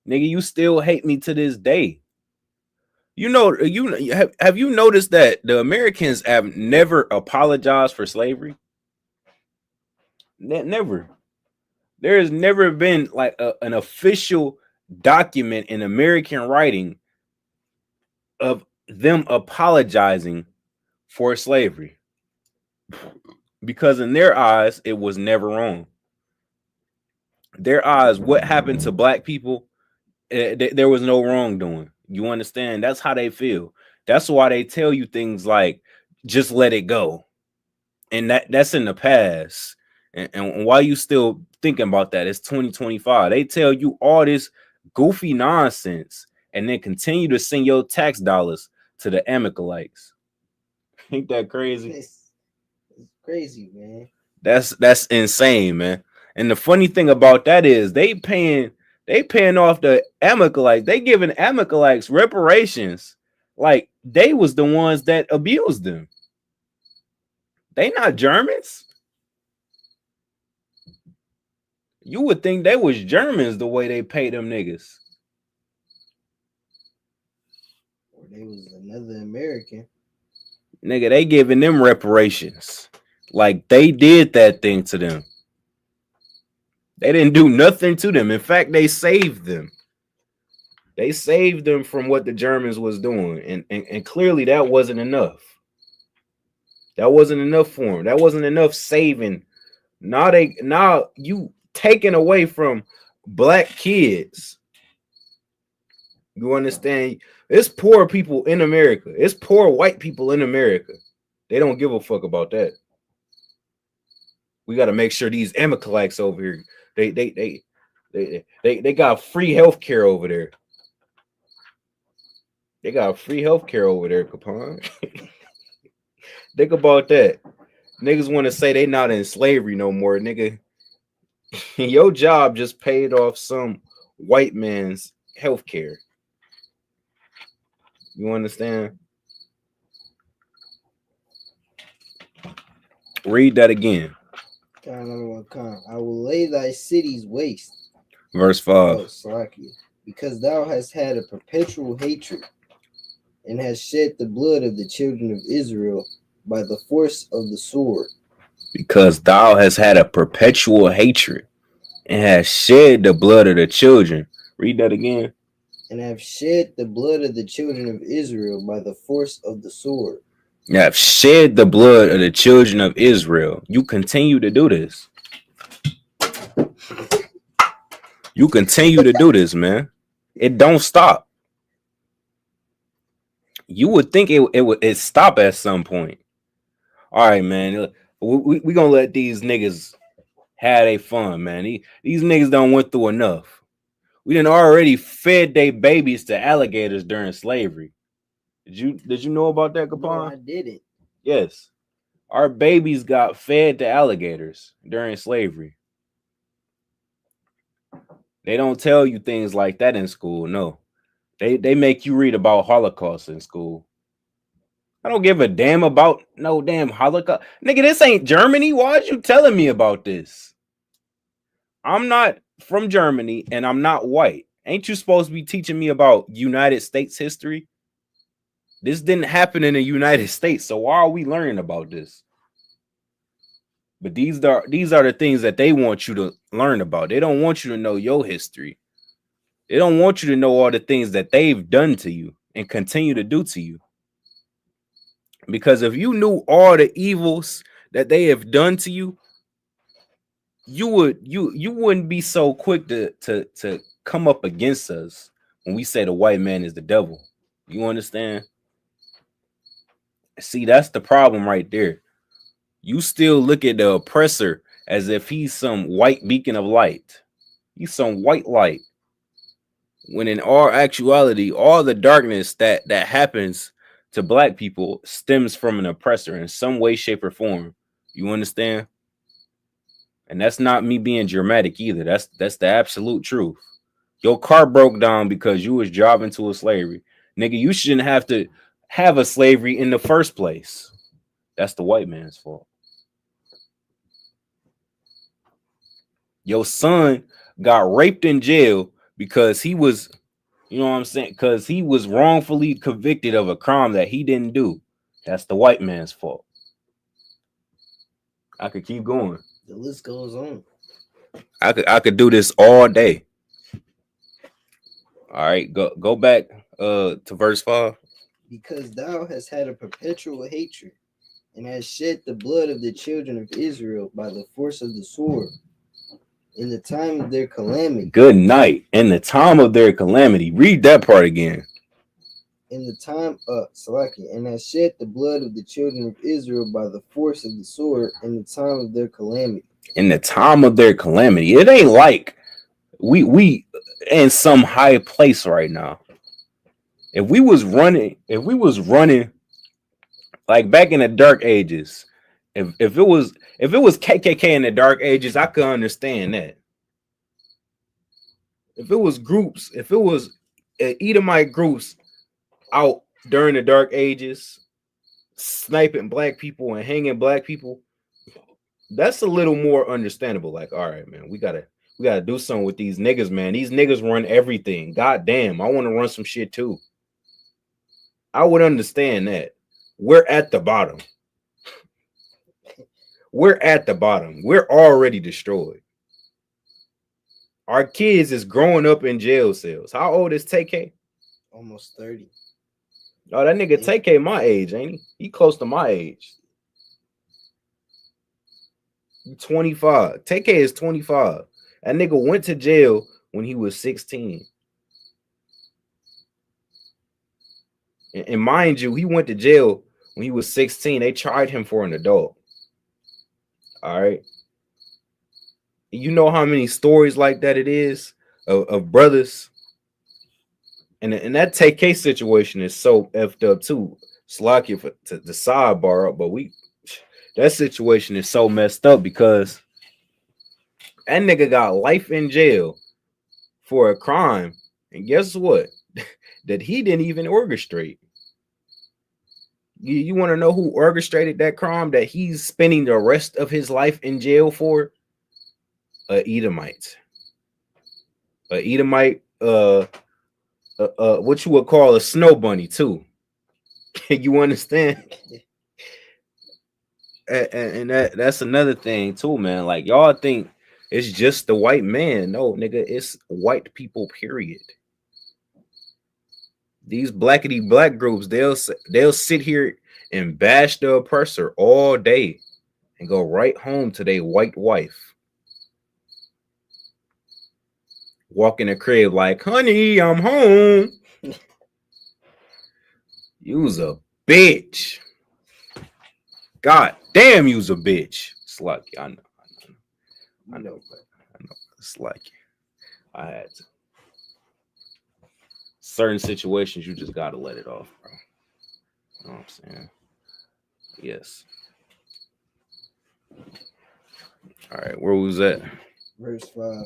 Nigga, you still hate me to this day. Have you noticed that the Americans have never apologized for slavery? Never. There has never been like an official document in American writing of them apologizing for slavery, because in their eyes it was never wrong. Their eyes, what happened to black people, there was no wrongdoing. You understand? That's how they feel. That's why they tell you things like just let it go, and that's in the past. And why you still thinking about that? It's 2025. They tell you all this goofy nonsense and then continue to send your tax dollars to the Amalekites. Ain't that crazy? It's crazy, man. That's insane, man. And the funny thing about that is they paying off the Amalekites. They giving Amalekites reparations like they was the ones that abused them. They not Germans. You would think they was Germans the way they paid them niggas. Or they was another American. Nigga, they giving them reparations. Like they did that thing to them. They didn't do nothing to them. In fact, they saved them. They saved them from what the Germans was doing. And clearly that wasn't enough. That wasn't enough for them. That wasn't enough saving. Now you taken away from black kids. You understand? It's poor people in America. It's poor white people in America. They don't give a fuck about that. We got to make sure these Amalekites over here, they got free health care over there. They got free health care over there, Capone. Think about that. Niggas want to say they not in slavery no more, nigga. Your job just paid off some white man's health care. You understand? Read that again. I will lay thy cities waste. Verse 5. Because thou hast had a perpetual hatred and hast shed the blood of the children of Israel by the force of the sword. Because thou hast had a perpetual hatred and hast shed the blood of the children. Read that again. And have shed the blood of the children of Israel by the force of the sword. You have shed the blood of the children of Israel. You continue to do this. You continue to do this, man. It don't stop. You would think it would stop at some point. All right, man. We gonna let these niggas have their fun, man. These niggas done went through enough. We done already fed their babies to alligators during slavery. Did you know about that, Capone? No, I didn't. Yes. Our babies got fed to alligators during slavery. They don't tell you things like that in school. No. They make you read about Holocaust in school. I don't give a damn about no damn Holocaust. Nigga, this ain't Germany. Why are you telling me about this? I'm not from Germany and I'm not white. Ain't you supposed to be teaching me about United States history? This didn't happen in the United States, so why are we learning about this? But these are the things that they want you to learn about. They don't want you to know your history. They don't want you to know all the things that they've done to you and continue to do to you. Because if you knew all the evils that they have done to you, you wouldn't be so quick to come up against us when we say the white man is the devil. You understand? See, that's the problem right there. You still look at the oppressor as if he's some white beacon of light. He's some white light. When in all actuality, all the darkness that happens to black people stems from an oppressor in some way, shape, or form. You understand? And that's not me being dramatic either. That's the absolute truth. Your car broke down because you was jobbing to a slavery. Nigga, you shouldn't have to have a slavery in the first place. That's the white man's fault. Your son got raped in jail because he was You know what I'm saying? Because he was wrongfully convicted of a crime that he didn't do. That's the white man's fault. I could keep going. The list goes on. I could do this all day. All right, go back to verse 5. Because thou hast had a perpetual hatred, and hast shed the blood of the children of Israel by the force of the sword, in the time of their calamity. Good night. In the time of their calamity. Read that part again. In the time of Salaki, and hast shed the blood of the children of Israel by the force of the sword, in the time of their calamity. In the time of their calamity. It ain't like we in some high place right now. If we was running like back in the dark ages, if it was KKK in the dark ages, I could understand that. If it was Edomite groups out during the dark ages, sniping black people and hanging black people, that's a little more understandable. Like, all right, man, we gotta do something with these niggas, man. These niggas run everything. God damn, I want to run some shit too. I would understand that. We're at the bottom. We're at the bottom. We're already destroyed. Our kids is growing up in jail cells. How old is TK? Almost 30. Oh, that nigga TK my age, ain't he? He close to my age. 25. TK is 25. That nigga went to jail when he was 16. And mind you, he went to jail when he was 16. They tried him for an adult. All right. You know how many stories like that it is of brothers. And that TK situation is so effed up too. Slack for to the sidebar up, but that situation is so messed up because that nigga got life in jail for a crime. And guess what? That he didn't even orchestrate. You want to know who orchestrated that crime that he's spending the rest of his life in jail for? A Edomite. A Edomite, what you would call a snow bunny too. You understand? And that's another thing too, man. Like y'all think it's just the white man. No, nigga, it's white people, period. These blackity black groups, they'll sit here and bash the oppressor all day and go right home to their white wife. Walk in the crib like, honey, I'm home. You's a bitch. God damn, you's a bitch. It's like, I know. It's like, I had to. Certain situations, you just gotta let it off, bro. You know what I'm saying? Yes. All right, where was that? Verse 5.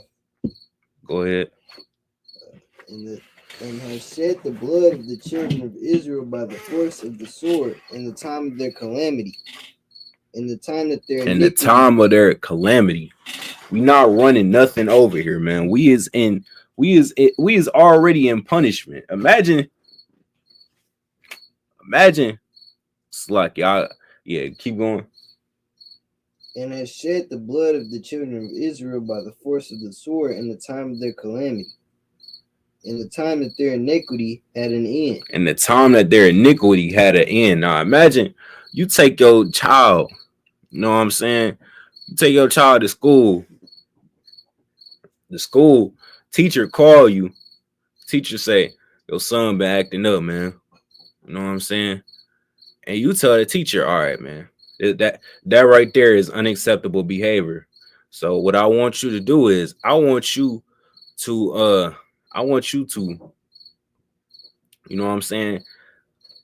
Go ahead. And have shed the blood of the children of Israel by the force of the sword in the time of their calamity. In the time that they're in the time of their calamity. We not running nothing over here, man. We is already in punishment. Imagine. It's like y'all, yeah, keep going. And has shed the blood of the children of Israel by the force of the sword in the time of their calamity. In the time that their iniquity had an end. In the time that their iniquity had an end. Now imagine you take your child, you know what I'm saying? You take your child to school. The school teacher call you. Teacher say, your son been acting up, man. You know what I'm saying? And you tell the teacher, all right, man, that right there is unacceptable behavior. So what I want you to do is I want you to, you know what I'm saying?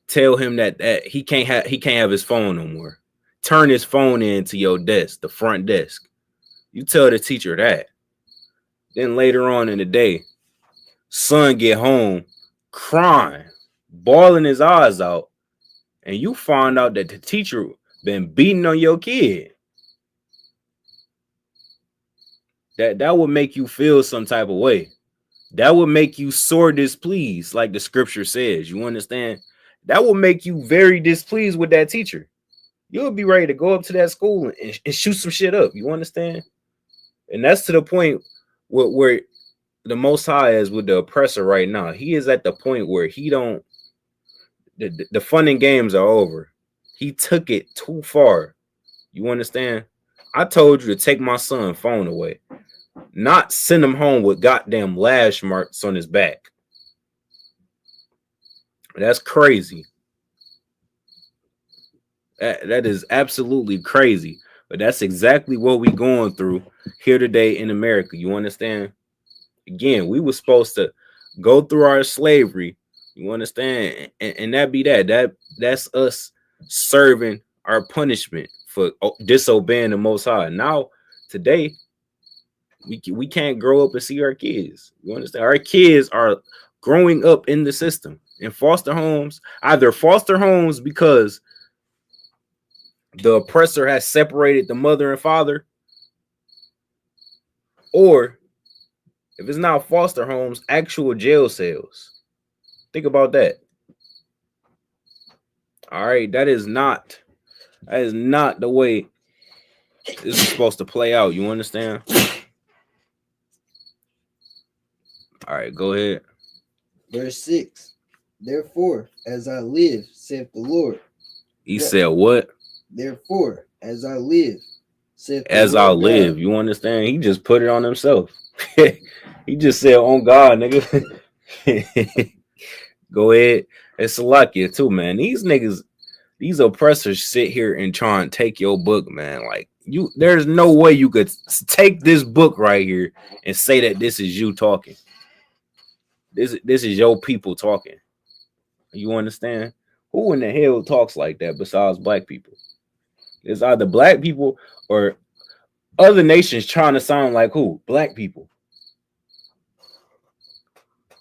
Tell him that he can't have his phone no more. Turn his phone into your desk, the front desk. You tell the teacher that. Then later on in the day, son get home crying, bawling his eyes out, and you find out that the teacher been beating on your kid. That would make you feel some type of way. That would make you sore displeased, like the scripture says. You understand? That will make you very displeased with that teacher. You'll be ready to go up to that school and shoot some shit up. You understand? And that's to the point where the Most High is with the oppressor right now. He is at the point where he don't. The fun and games are over. He took it too far. You understand? I told you to take my son's phone away, not send him home with goddamn lash marks on his back. That's crazy. That is absolutely crazy. But that's exactly what we going through here today in America. You understand? Again, we were supposed to go through our slavery. You understand? And that be that. That's us serving our punishment for disobeying the Most High. Now, today, we can't grow up and see our kids. You understand? Our kids are growing up in the system in foster homes, either foster homes because the oppressor has separated the mother and father, or if it's not foster homes, actual jail cells. Think about that. All right, that is not the way this is supposed to play out. You understand? All right, go ahead. Verse 6. Therefore, as I live, saith the Lord. He said what? Therefore, as I live, saith the as Lord I God. live. You understand? He just put it on himself. He just said, on God, nigga. Go ahead. It's Salakia too, man. These niggas, these oppressors sit here and try and take your book, man. Like, there's no way you could take this book right here and say that this is you talking. This is your people talking. You understand? Who in the hell talks like that besides black people? It's either black people or other nations trying to sound like who? Black people.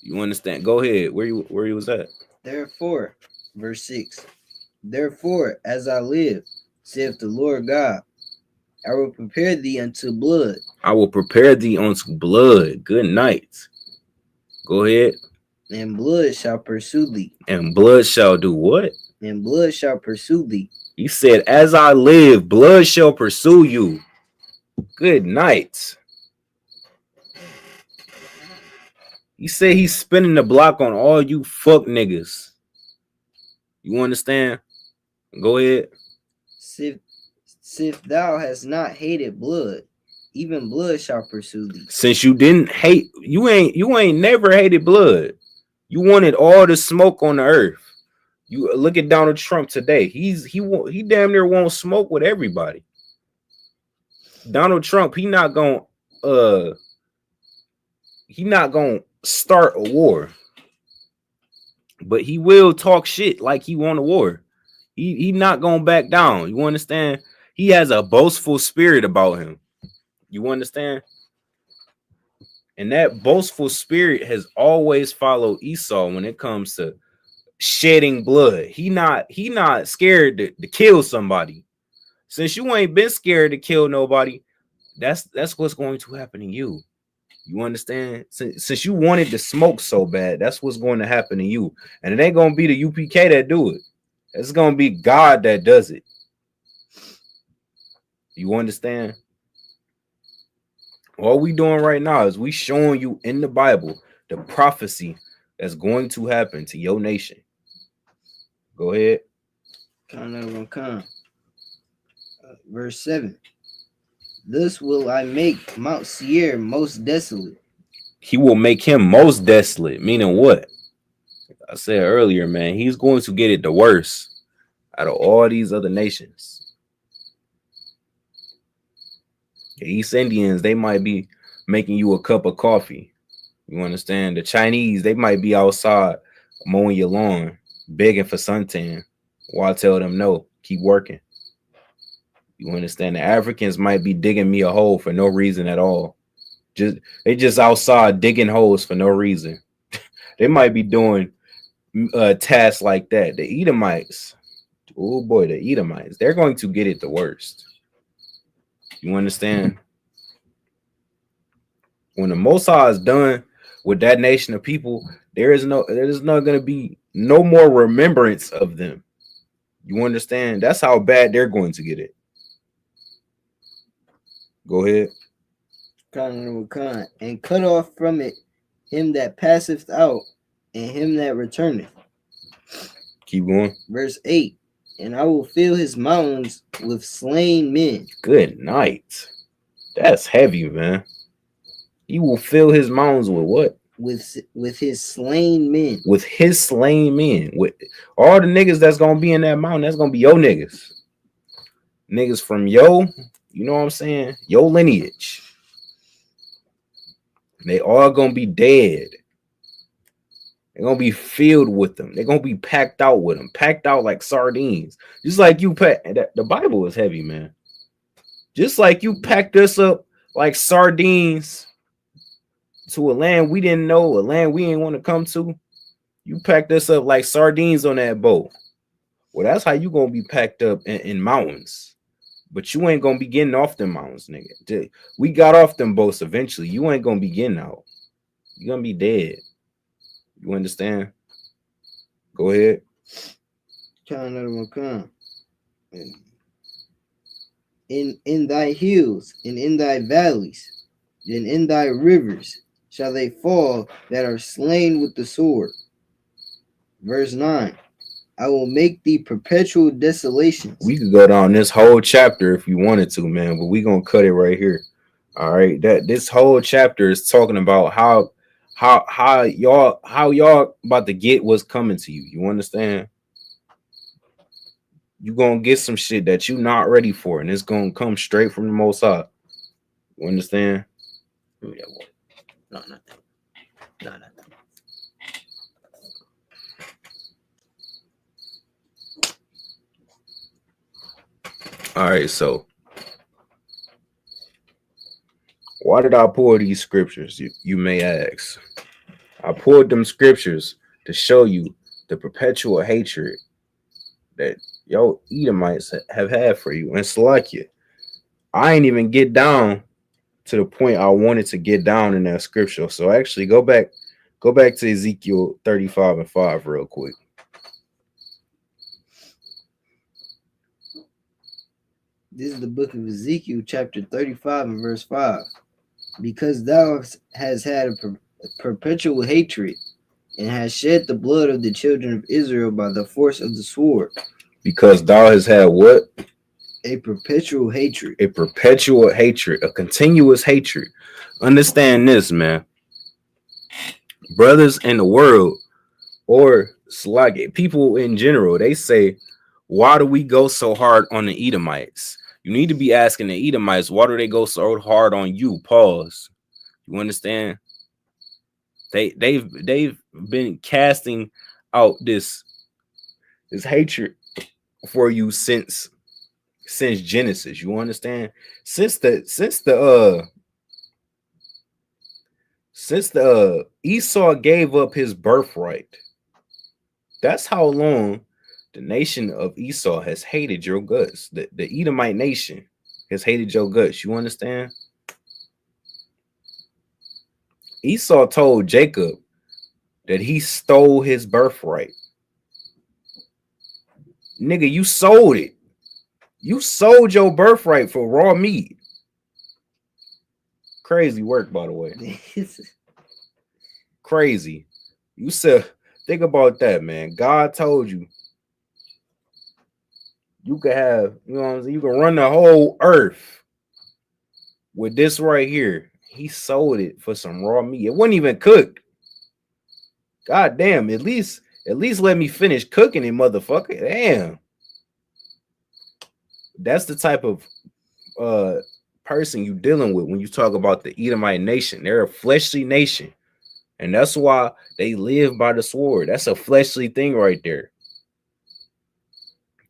You understand? Go ahead. Where you was at? Therefore, verse 6. Therefore, as I live, saith the Lord God, I will prepare thee unto blood. I will prepare thee unto blood. Good night. Go ahead. And blood shall pursue thee. And blood shall do what? And blood shall pursue thee. He said, as I live, blood shall pursue you. Good night. He said he's spinning the block on all you fuck niggas. You understand? Go ahead. Sith thou hast not hated blood, even blood shall pursue thee. Since you didn't hate, you ain't never hated blood. You wanted all the smoke on the earth. You look at Donald Trump today. He damn near won't smoke with everybody. Donald Trump, he not gonna start a war, but he will talk shit like he won a war. He not gonna back down. You understand? He has a boastful spirit about him. You understand? And that boastful spirit has always followed Esau when it comes to shedding blood. He not scared to kill somebody. Since you ain't been scared to kill nobody, that's what's going to happen to you. You understand? Since you wanted to smoke so bad, that's what's going to happen to you. And it ain't going to be the UPK that do it. It's going to be God that does it. You understand? All we doing right now is we showing you in the Bible the prophecy that's going to happen to your nation. Go ahead. Verse 7. Thus will I make Mount Seir most desolate. He will make him most desolate. Meaning what? I said earlier, man, he's going to get it the worst out of all these other nations. The East Indians, they might be making you a cup of coffee. You understand? The Chinese, they might be outside mowing your lawn, begging for suntan. While I tell them no, keep working. You understand? The Africans might be digging me a hole for no reason at all. They just outside digging holes for no reason. They might be doing tasks like that. The Edomites, oh boy, the Edomites, they're going to get it the worst. You understand? When the Most High is done with that nation of people, there's not going to be no more remembrance of them. You understand? That's how bad they're going to get it. Go ahead. And cut off from it him that passeth out, and him that returneth. Keep going. Verse 8. And I will fill his mountains with slain men. Good night. That's heavy, man. He will fill his mountains with what? With his slain men. With his slain men. With all the niggas that's gonna be in that mountain, that's gonna be your niggas. Niggas from you know what I'm saying? Your lineage. They all gonna be dead. They're gonna be filled with them. They're gonna be packed out with them, packed out like sardines. Just like you the Bible is heavy, man. Just like you packed us up like sardines to a land we didn't know, a land we didn't want to come to. You packed us up like sardines on that boat. Well, that's how you gonna be packed up in mountains. But you ain't gonna be getting off them mountains, nigga. We got off them boats eventually. You ain't gonna be getting out. You're gonna be dead. You understand? Go ahead. In thy hills and in thy valleys and in thy rivers shall they fall that are slain with the sword. Verse 9. I will make thee perpetual desolations. We could go down this whole chapter if you wanted to, man, but we gonna cut it right here. All right. This whole chapter is talking about how y'all about to get what's coming to you. You understand? You gonna get some shit that you not ready for, and it's gonna come straight from the Most High. You understand? No, nothing. No, nothing. All right, so why did I pull these scriptures? You may ask. I pulled them scriptures to show you the perpetual hatred that yo Edomites have had for you. And Salakia, I ain't even get down to the point I wanted to get down in that scripture. So actually go back to Ezekiel 35:5 real quick. This is the book of Ezekiel, chapter 35 and verse 5. Because thou hast had a perpetual hatred and hast shed the blood of the children of Israel by the force of the sword. Because thou hast had what? A perpetual hatred. A perpetual hatred, a continuous hatred. Understand this, man. Brothers in the world, or Slack, people in general, they say, why do we go so hard on the Edomites? You need to be asking the Edomites, why do they go so hard on you? Pause. You understand? They've been casting out this hatred for you since Genesis. You understand? Since the Esau gave up his birthright. That's how long the nation of Esau has hated your guts. The Edomite nation has hated your guts. You understand? Esau told Jacob that he stole his birthright. Nigga, you sold it. You sold your birthright for raw meat. Crazy work, by the way. Crazy. You said, think about that, man. God told you you could have, you know what I'm saying? You can run the whole earth with this right here. He sold it for some raw meat. It wasn't even cooked. God damn, at least let me finish cooking it, motherfucker. Damn. That's the type of person you dealing with when you talk about the Edomite nation. They're a fleshly nation. And that's why they live by the sword. That's a fleshly thing right there.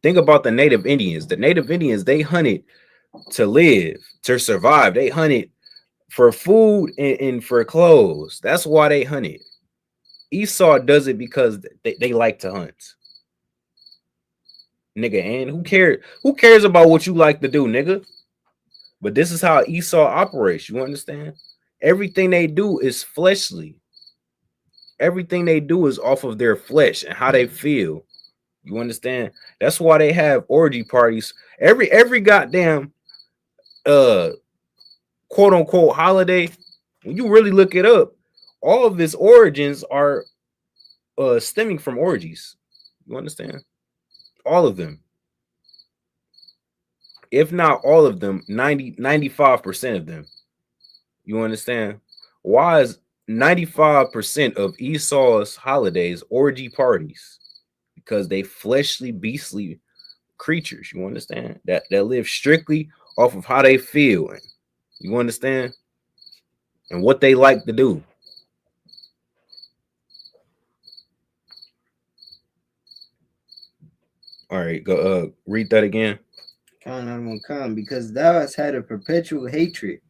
Think about the native Indians. The native Indians, they hunted to live, to survive. They hunted for food and for clothes. That's why they hunted. Esau does it because they like to hunt. Nigga, and who cares about what you like to do, nigga? But this is how Esau operates. You understand? Everything they do is fleshly. everything they do is off of their flesh and how they feel. You understand? That's why they have orgy parties. Every goddamn quote unquote holiday. When you really look it up, all of its origins are stemming from orgies. You understand? All of them. If not all of them, 95% of them. You understand? Why is 95% of Esau's holidays orgy parties? Because they fleshly, beastly creatures. You understand? That live strictly off of how they feel. You understand? And what they like to do. All right, go read that again. Because thou hast had a perpetual hatred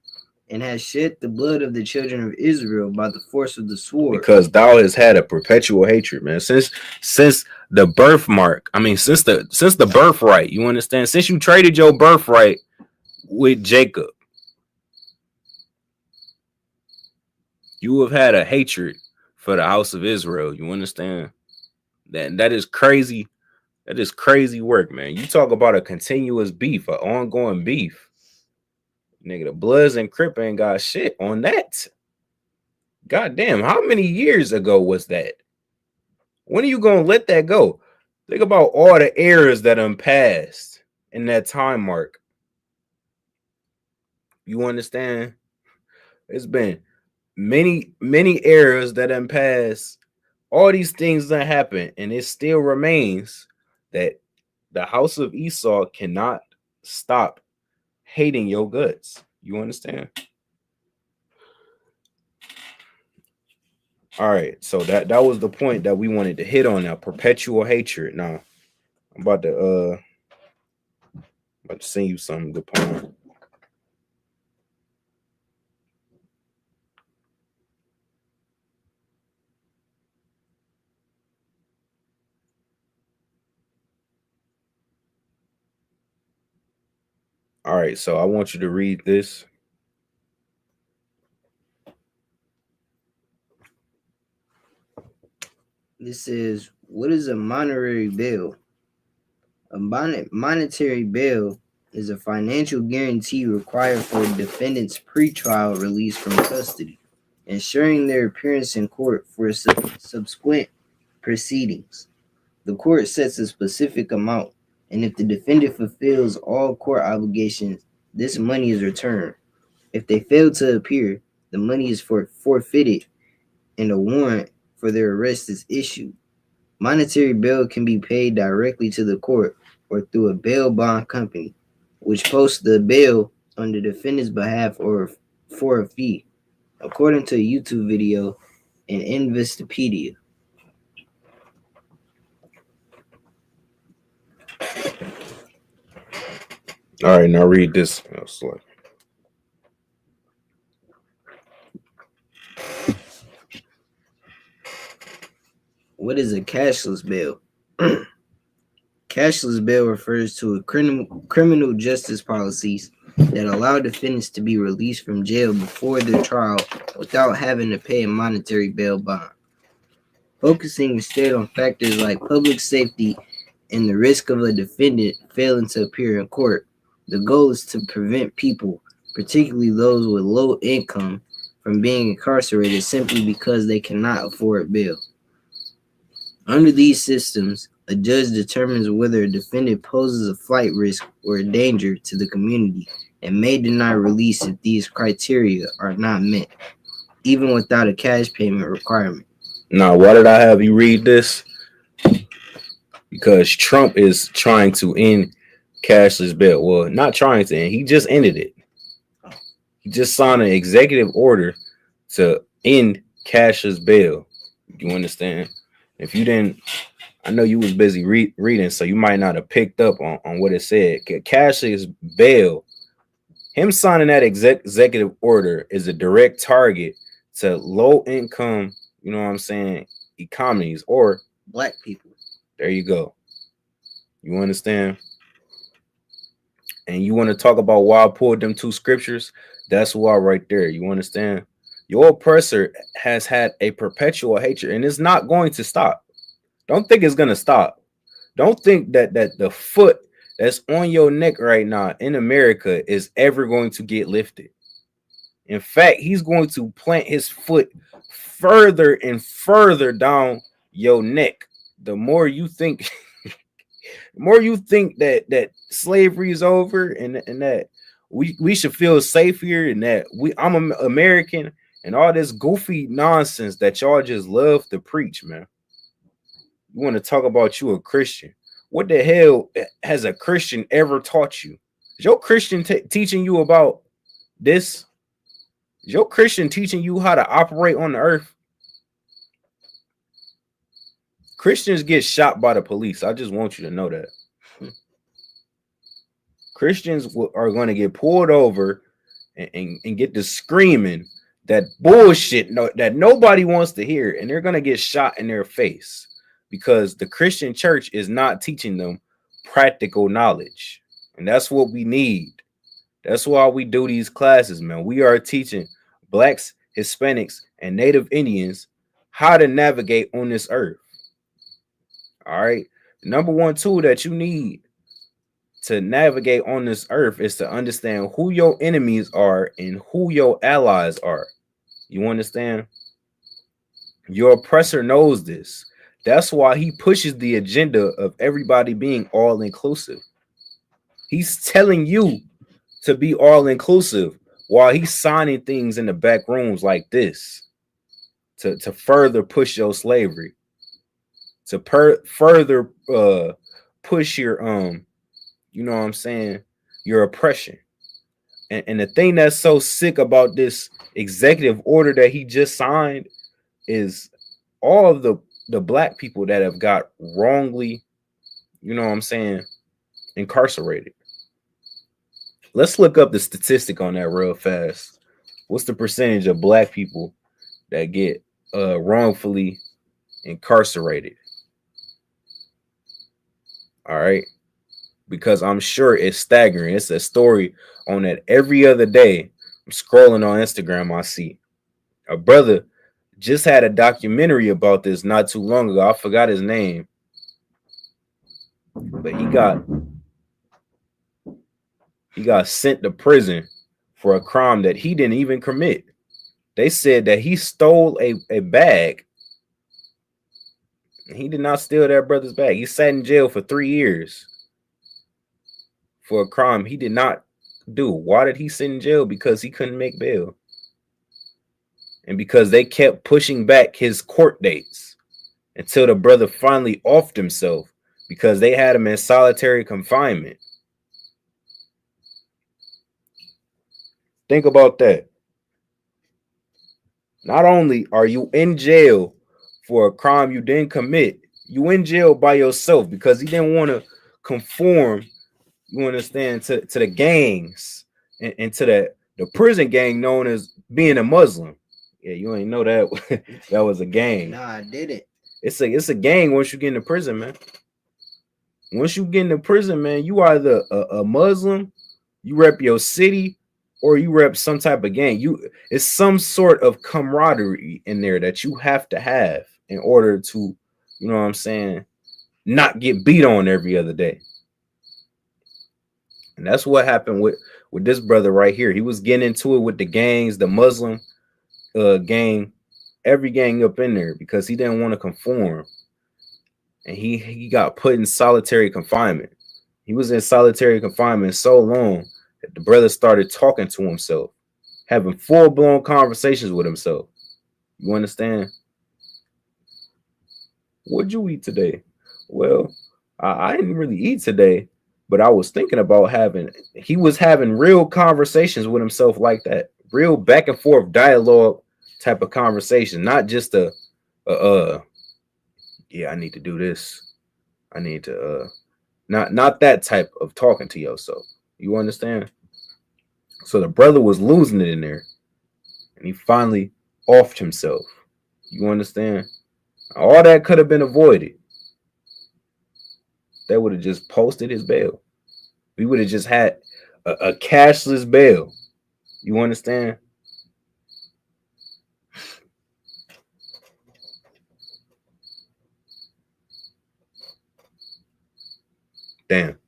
and has shed the blood of the children of Israel by the force of the sword. Because thou hast had a perpetual hatred, man. Since the birthmark, I mean, since the birthright, you understand? Since you traded your birthright with Jacob, you have had a hatred for the house of Israel. You understand? That is crazy. That is crazy work, man. You talk about a continuous beef, an ongoing beef. Nigga, the Bloods and Crip ain't got shit on that. Goddamn, how many years ago was that? When are you gonna let that go? Think about all the eras that passed in that time mark. You understand? It's been many eras that passed. All these things that happen, and it still remains that the house of Esau cannot stop hating your guts. You understand? All right, so that was the point that we wanted to hit on. Now, perpetual hatred. Now, I'm about to send you something to point. All right, so I want you to read this. This is, what is a monetary bail? A monetary bail is a financial guarantee required for a defendant's pretrial release from custody, ensuring their appearance in court for subsequent proceedings. The court sets a specific amount, and if the defendant fulfills all court obligations, this money is returned. If they fail to appear, the money is forfeited, and a warrant for their arrest is issued. Monetary bail can be paid directly to the court or through a bail bond company, which posts the bail on the defendant's behalf or for a fee, according to a YouTube video in Investopedia. All right, now read this. What is a cashless bail? Cashless bail refers to a criminal justice policies that allow defendants to be released from jail before their trial without having to pay a monetary bail bond. Focusing instead on factors like public safety and the risk of a defendant failing to appear in court, the goal is to prevent people, particularly those with low income, from being incarcerated simply because they cannot afford bail. Under these systems, a judge determines whether a defendant poses a flight risk or a danger to the community and may deny release if these criteria are not met, even without a cash payment requirement. Now, why did I have you read this? Because Trump is trying to end cashless bail. Well, not trying to end. He just ended it. He just signed an executive order to end cashless bail. You understand? If you didn't, I know you was busy reading, so you might not have picked up on what it said. Cashless bail, him signing that executive order is a direct target to low income, you know what I'm saying, economies or black people. There you go. You understand? And you want to talk about why I pulled them two scriptures? That's why right there. You understand? Your oppressor has had a perpetual hatred, and it's not going to stop. Don't think it's gonna stop. Don't think that the foot that's on your neck right now in America is ever going to get lifted. In fact, he's going to plant his foot further and further down your neck. The more you think, the more you think that slavery is over and that we should feel safe here and that I'm an American and all this goofy nonsense that y'all just love to preach, man. You want to talk about you a Christian? What the hell has a Christian ever taught you? Is your Christian teaching you about this? Is your Christian teaching you how to operate on the earth? Christians get shot by the police. I just want you to know that. Christians are going to get pulled over and get to screaming that bullshit that nobody wants to hear, and they're going to get shot in their face because the Christian church is not teaching them practical knowledge. And that's what we need. That's why we do these classes, man. We are teaching Blacks, Hispanics, and Native Indians how to navigate on this earth. All right. The number one tool that you need to navigate on this earth is to understand who your enemies are and who your allies are. You understand? Your oppressor knows this. That's why he pushes the agenda of everybody being all inclusive. He's telling you to be all inclusive while he's signing things in the back rooms like this to further push your slavery, to further push your you know what I'm saying, your oppression. And the thing that's so sick about this executive order that he just signed is all of the black people that have got wrongly, you know what I'm saying, incarcerated. Let's look up the statistic on that real fast. What's the percentage of black people that get wrongfully incarcerated? All right. Because I'm sure it's staggering. It's a story on that every other day. I'm scrolling on Instagram. I see a brother just had a documentary about this not too long ago. I forgot his name, but he got sent to prison for a crime that he didn't even commit. They said that he stole a bag. He did not steal that brother's bag. He sat in jail for 3 years for a crime he did not do. Why did he sit in jail? Because he couldn't make bail. And because they kept pushing back his court dates until the brother finally offed himself because they had him in solitary confinement. Think about that. Not only are you in jail for a crime you didn't commit, you in jail by yourself because he didn't want to conform, you understand, to the gangs and to the prison gang known as being a Muslim. Yeah, you ain't know that that was a gang. Nah, I didn't. It's a gang once you get into prison, man. Once you get into prison, man, you either a Muslim, you rep your city, or you rep some type of gang. It's some sort of camaraderie in there that you have to have in order to, you know what I'm saying, not get beat on every other day. And that's what happened with this brother right here. He was getting into it with the gangs, the Muslim gang, every gang up in there because he didn't want to conform. And he got put in solitary confinement. He was in solitary confinement so long that the brother started talking to himself, having full-blown conversations with himself. You understand? What'd you eat today? Well, I didn't really eat today, but I was thinking about he was having real conversations with himself like that, real back and forth dialogue type of conversation, not just yeah, I need to do this. I need to not that type of talking to yourself. You understand? So the brother was losing it in there, and he finally offed himself. You understand? All that could have been avoided. They would have just posted his bail. We would have just had a cashless bail. You understand? Damn.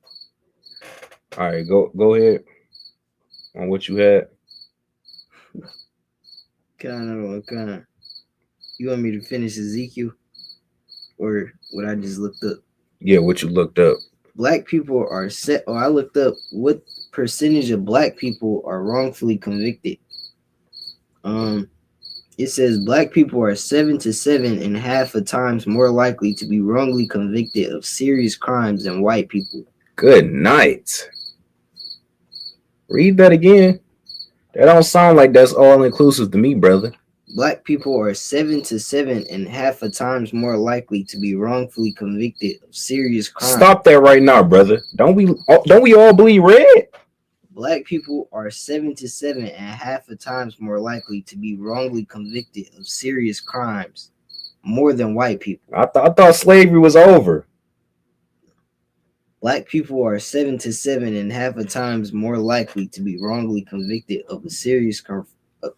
All right, go ahead on what you had. Kind of. You want me to finish Ezekiel, or what I just looked up? Yeah, what you looked up. Black people are set. I looked up what percentage of black people are wrongfully convicted. It says black people are 7 to 7.5 times more likely to be wrongly convicted of serious crimes than white people. Good night. Read that again. That don't sound like that's all inclusive to me, brother. Black people are 7 to 7.5 times more likely to be wrongfully convicted of serious crimes. Stop that right now, brother. Don't we all bleed red? Black people are 7 to 7.5 times more likely to be wrongly convicted of serious crimes, more than white people. I thought slavery was over. Black people are 7 to 7.5 times more likely to be wrongly convicted of a serious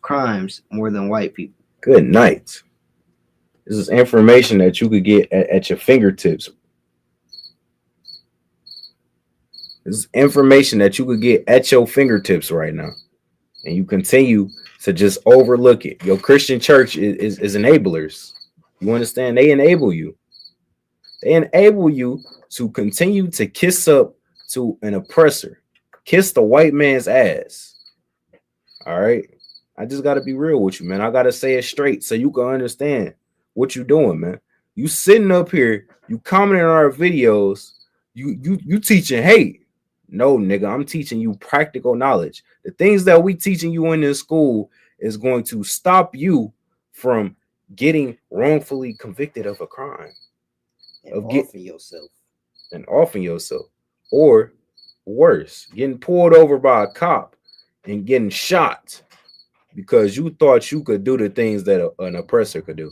crimes more than white people. Good night. This is information that you could get at your fingertips. This is information that you could get at your fingertips right now. And you continue to just overlook it. Your Christian church is enablers. You understand? They enable you. They enable you to continue to kiss up to an oppressor. Kiss the white man's ass. All right? I just got to be real with you, man. I got to say it straight so you can understand what you're doing, man. You sitting up here, you commenting on our videos, you teaching hate. No, nigga, I'm teaching you practical knowledge. The things that we teaching you in this school is going to stop you from getting wrongfully convicted of a crime. And offing yourself. Or worse, getting pulled over by a cop and getting shot because you thought you could do the things that an oppressor could do.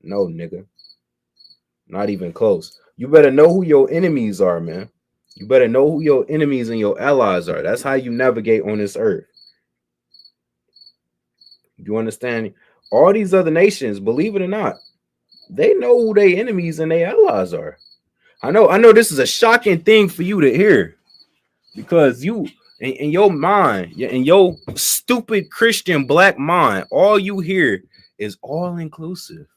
No, nigga. Not even close. You better know who your enemies are, man. You better know who your enemies and your allies are. That's how you navigate on this earth. You understand? All these other nations, believe it or not, they know who their enemies and their allies are. I know this is a shocking thing for you to hear because you, in your mind, in your stupid Christian black mind, all you hear is all inclusive.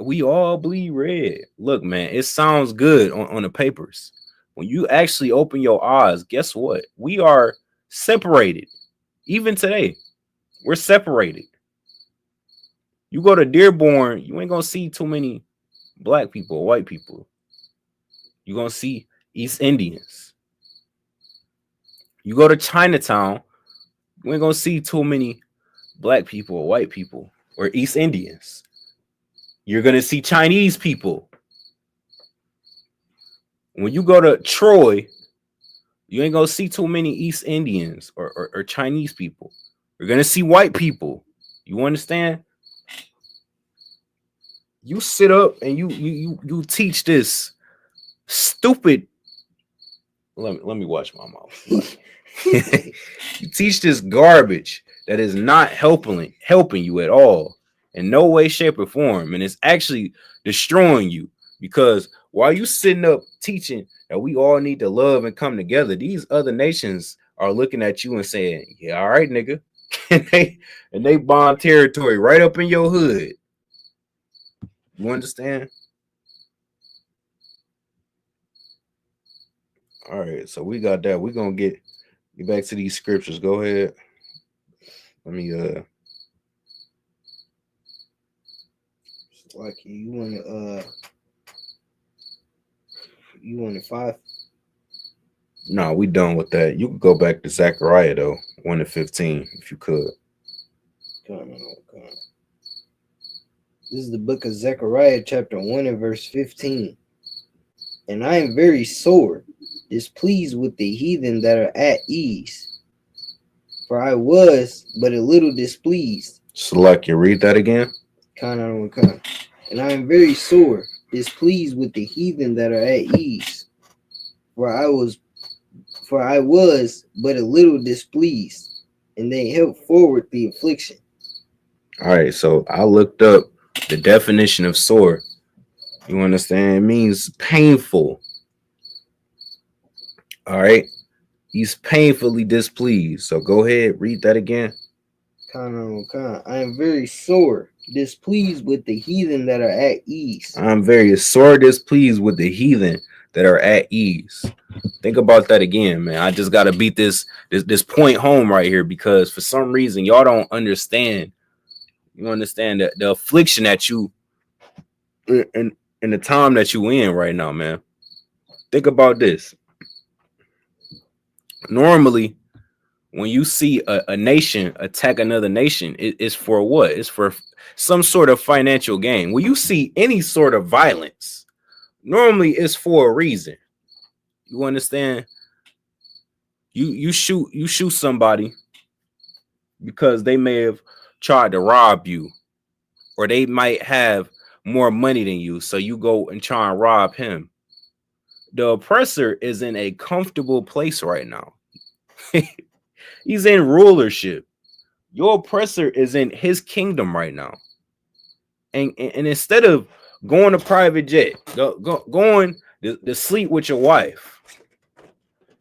We all bleed red. Look, man, it sounds good on the papers. When you actually open your eyes, guess what? We are separated. Even today, we're separated. You go to Dearborn, you ain't gonna see too many black people or white people. You're gonna see East Indians. You go to Chinatown, you ain't gonna see too many black people or white people or East Indians. You're gonna see Chinese people. When you go to Troy, you ain't gonna see too many East Indians or Chinese people. You're gonna see white people. You understand? You sit up and you teach this stupid. Let me watch my mouth. You teach this garbage that is not helping you at all in no way, shape, or form, and it's actually destroying you because while you sitting up teaching that we all need to love and come together, these other nations are looking at you and saying, "Yeah, all right, nigga," and they bomb territory right up in your hood. You understand? All right, so we got that. We're gonna get back to these scriptures. Go ahead. Let me like you want 5? No, we done with that. You can go back to Zechariah though, 1-15, if you could. Come on. This is the book of Zechariah, chapter 1 and verse 15. And I am very sore, displeased with the heathen that are at ease. For I was but a little displeased. Select you read that again. And I am very sore, displeased with the heathen that are at ease. For I was but a little displeased, and they helped forward the affliction. All right, so I looked up the definition of sore, You understand? It means painful. All right. He's painfully displeased. So go ahead, read that again. I am very sore, displeased with the heathen that are at ease. I'm very sore displeased with the heathen that are at ease. Think about that again, man. I just gotta beat this point home right here, because for some reason y'all don't understand. You understand the affliction that you in the time that you in right now, man. Think about this. Normally, when you see a nation attack another nation, it's for what? It's for some sort of financial gain. When you see any sort of violence, normally it's for a reason. You understand? You shoot somebody because they may have tried to rob you, or they might have more money than you, so you go and try and rob him. The oppressor is in a comfortable place right now. He's in rulership. Your oppressor is in his kingdom right now. And instead of going to private jet, going to sleep with your wife,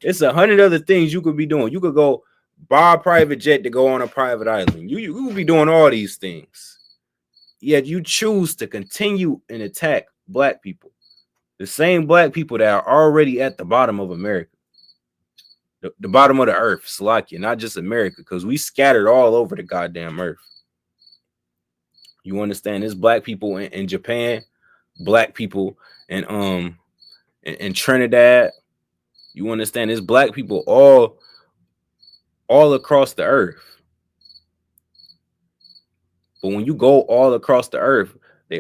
it's 100 other things you could be doing. You could go buy a private jet to go on a private island. You could be doing all these things. Yet you choose to continue and attack black people. The same black people that are already at the bottom of America. The bottom of the earth, Slovakia, not just America, because we scattered all over the goddamn earth. You understand? There's black people in Japan, black people in Trinidad. You understand? There's black people all across the earth. But when you go all across the earth,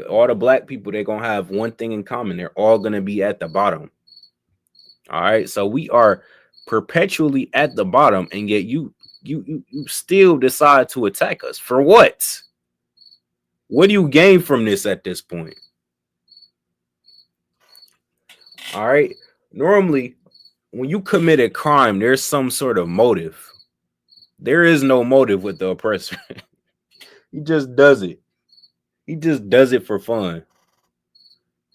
all the black people, they're gonna have one thing in common. They're all gonna be at the bottom. All right, so we are perpetually at the bottom, and yet you still decide to attack us for what? What do you gain from this at this point? All right, normally when you commit a crime, there's some sort of motive. There is no motive with the oppressor. He just does it. He just does it for fun.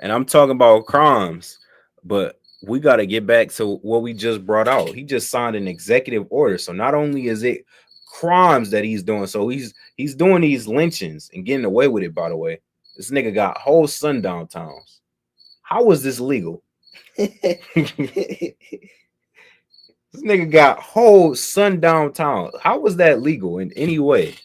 And I'm talking about crimes, but we got to get back to what we just brought out. He just signed an executive order. So not only is it crimes that he's doing, so he's doing these lynchings and getting away with it, by the way. This nigga got whole sundown towns. How was this legal? This nigga got whole sundown towns. How was that legal in any way?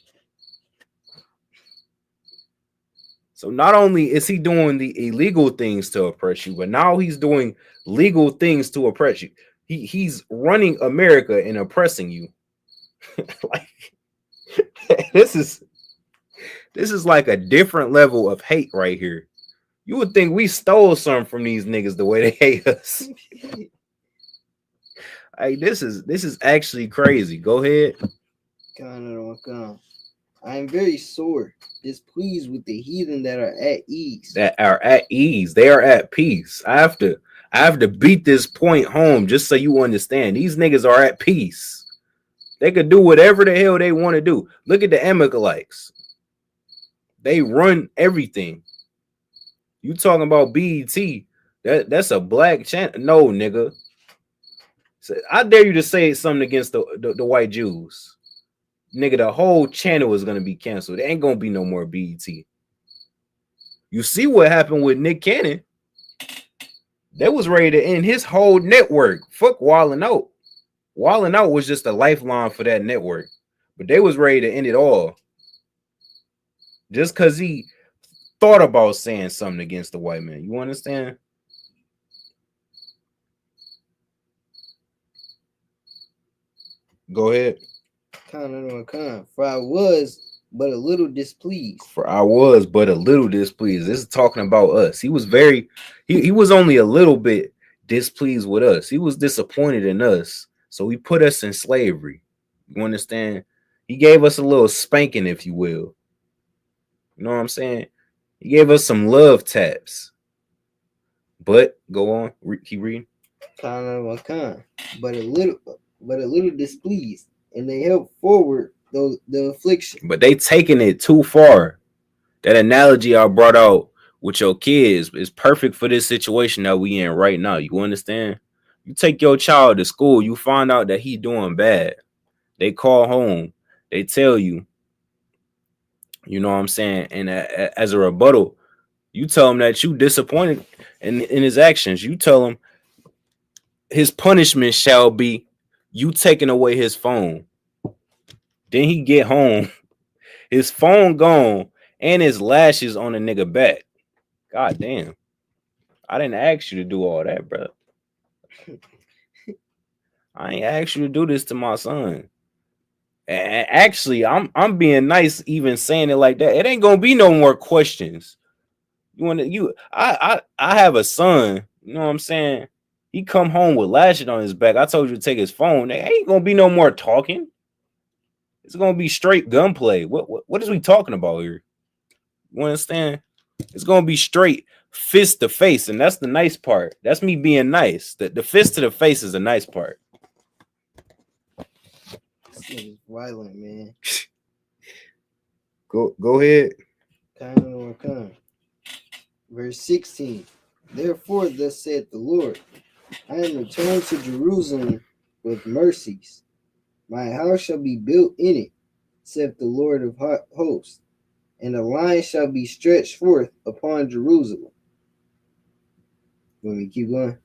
So not only is he doing the illegal things to oppress you, but now he's doing legal things to oppress you. He's running America and oppressing you. Like this is like a different level of hate right here. You would think we stole something from these niggas the way they hate us. Hey, this is actually crazy. Go ahead. I am very sore, displeased with the heathen that are at ease. That are at ease. They are at peace. I have to beat this point home just so you understand. These niggas are at peace. They could do whatever the hell they want to do. Look at the Amalekites. They run everything. You talking about BET? That's a black channel. No, nigga. So I dare you to say something against the white Jews. Nigga, the whole channel is gonna be canceled. There ain't gonna be no more BET. You see what happened with Nick Cannon? They was ready to end his whole network. Fuck Wildin' Out. Wildin' Out was just a lifeline for that network, but they was ready to end it all just because he thought about saying something against the white man. You understand? Go ahead. For I was but a little displeased. This is talking about us. He was he was only a little bit displeased with us. He was disappointed in us. So he put us in slavery. You understand? He gave us a little spanking, if you will. You know what I'm saying? He gave us some love taps. But go on, keep reading. But a little displeased. And they help forward the affliction. But they taking it too far. That analogy I brought out with your kids is perfect for this situation that we in right now. You understand? You take your child to school, you find out that he doing bad. They call home, they tell you, you know what I'm saying? And as a rebuttal, you tell him that you disappointed in his actions. You tell him his punishment shall be you taking away his phone. Then he get home, his phone gone, and his lashes on the nigga back. God damn. I didn't ask you to do all that, bro. I ain't asked you to do this to my son. And actually, I'm being nice even saying it like that. It ain't gonna be no more questions. I have a son, you know what I'm saying? He come home with lashes on his back. I told you to take his phone. There ain't gonna be no more talking. It's gonna be straight gunplay. What is we talking about here? You understand? It's gonna be straight fist to face, and that's the nice part. That's me being nice. The fist to the face is the nice part. This is violent, man. Go ahead. Verse 16. Therefore, thus saith the Lord, I am returned to Jerusalem with mercies. My house shall be built in it, saith the Lord of hosts, and a line shall be stretched forth upon Jerusalem. Want me to keep going?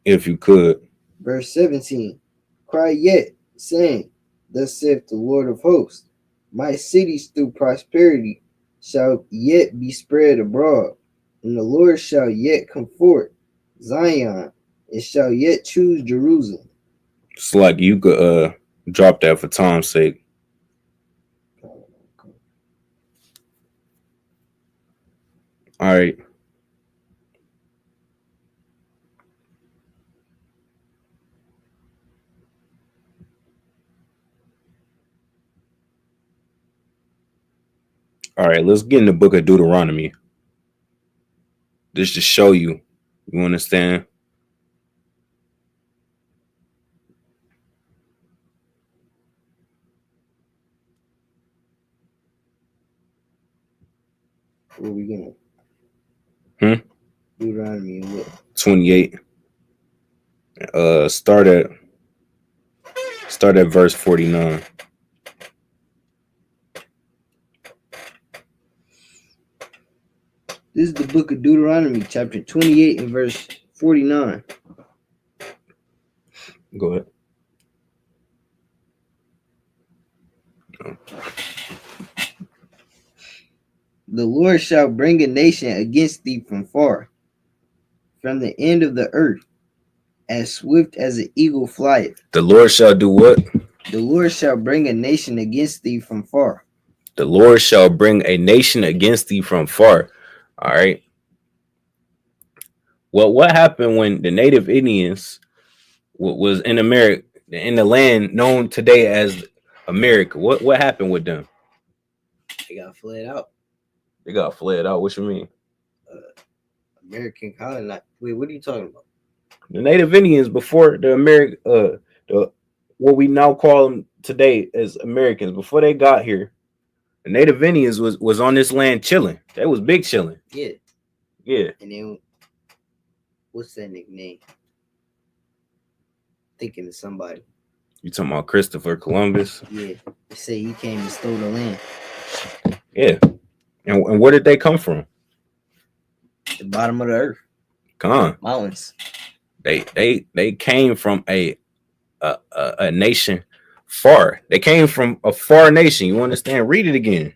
If you could. Verse 17. Cry yet, saying, thus saith the Lord of hosts, my cities through prosperity shall yet be spread abroad, and the Lord shall yet comfort Zion, and shall yet choose Jerusalem. It's like you could drop that for Tom's sake. All right. All right, let's get in the book of Deuteronomy. Just to show you. You understand? Where we going? Deuteronomy what? 28. Start at verse 49. This is the book of Deuteronomy, chapter 28 and verse 49. Go ahead. The Lord shall bring a nation against thee from far, from the end of the earth, as swift as an eagle flieth. The Lord shall do what? The Lord shall bring a nation against thee from far. The Lord shall bring a nation against thee from far. All right. Well, what happened when the native Indians was in America, in the land known today as America? What happened with them? They got fled out. They got fled out. What you mean? American colony. Wait, what are you talking about? The native Indians before the what we now call them today as Americans, before they got here, the native Indians was on this land chilling. They was big chilling. Yeah. Yeah. And then what's that nickname? Thinking of somebody. You talking about Christopher Columbus? Yeah. They say he came and stole the land. Yeah. And where did they come from? The bottom of the earth. Come on. Mountains. They came from a nation far. They came from a far nation. You understand? Read it again.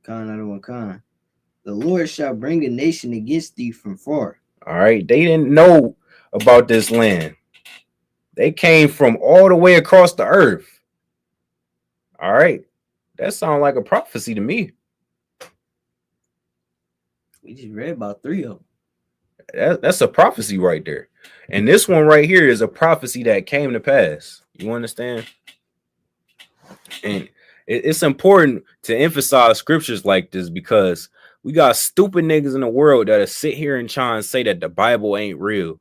The Lord shall bring a nation against thee from far. All right. They didn't know about this land. They came from all the way across the earth. All right. That sounds like a prophecy to me. We just read about 3 of them. That's a prophecy right there. And this one right here is a prophecy that came to pass. You understand? And it's important to emphasize scriptures like this because we got stupid niggas in the world that'll sit here and try and say that the Bible ain't real.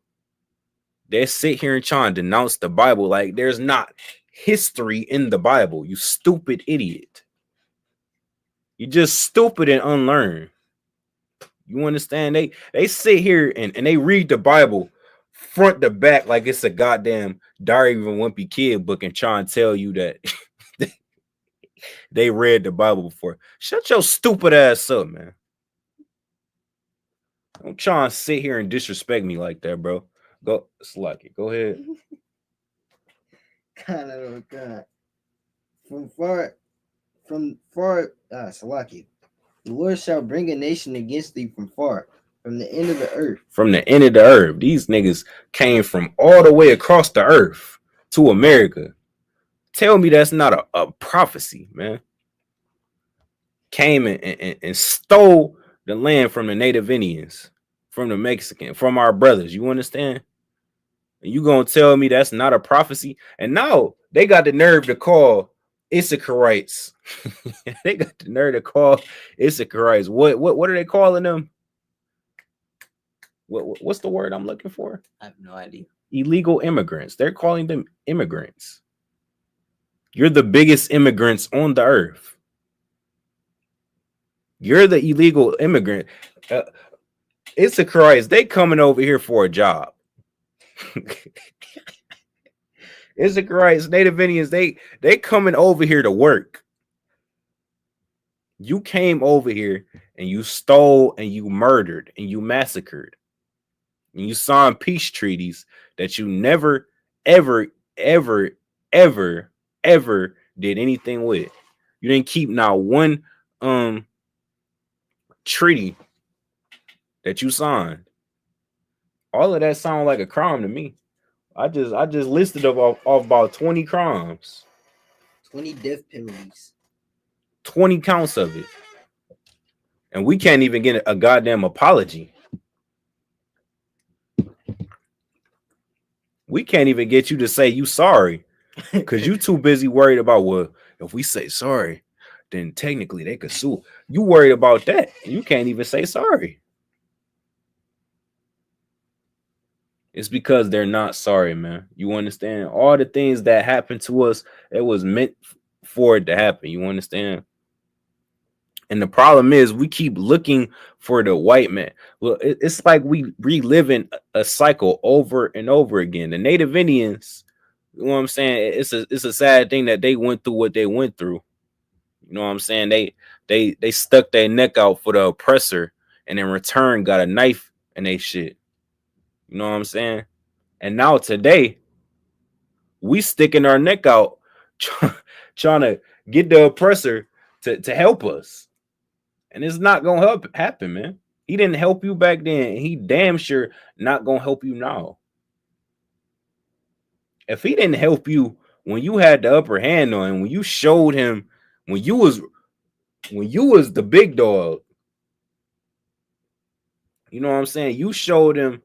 They sit here and try and denounce the Bible like there's not history in the Bible. You stupid idiot. You're just stupid and unlearned. You understand? They sit here and they read the Bible front to back like it's a goddamn Diary of a Wimpy Kid book and try and tell you that they read the Bible before. Shut your stupid ass up, man. Don't try and sit here and disrespect me like that, bro. Go, Slacky. Go ahead. God. Salaki. The Lord shall bring a nation against thee from far, from the end of the earth. From the end of the earth. These niggas came from all the way across the earth to America. Tell me that's not a prophecy, man. Came and stole the land from the Native Indians, from the Mexican, from our brothers. You understand? And you gonna tell me that's not a prophecy? And now they got the nerve to call Issacharites. They got the nerve to call Issacharites. What are they calling them? What's the word I'm looking for? I have no idea. Illegal immigrants. They're calling them immigrants. You're the biggest immigrants on the earth. You're the illegal immigrant. Issacharites, they coming over here for a job. Issacharites, Native Indians, they coming over here to work. You came over here and you stole and you murdered and you massacred. And you signed peace treaties that you never, ever, ever, ever, ever did anything with. You didn't keep not one treaty that you signed. All of that sounds like a crime to me. I just listed off about 20 crimes. 20 death penalties. 20 counts of it. And we can't even get a goddamn apology. We can't even get you to say you sorry. Because you too busy worried about, well, if we say sorry, then technically they could sue. You worried about that. You can't even say sorry. It's because they're not sorry, man. You understand? All the things that happened to us, it was meant for it to happen. You understand? And the problem is we keep looking for the white man. Well, it's like we reliving a cycle over and over again. The Native Indians, you know what I'm saying? It's a sad thing that they went through what they went through. You know what I'm saying? They stuck their neck out for the oppressor and in return got a knife and they shit. You know what I'm saying? And now today, we sticking our neck out trying to get the oppressor to help us. And it's not going to happen, man. He didn't help you back then. And he damn sure not going to help you now. If he didn't help you when you had the upper hand on him, when you showed him, when you was the big dog, you know what I'm saying? You showed him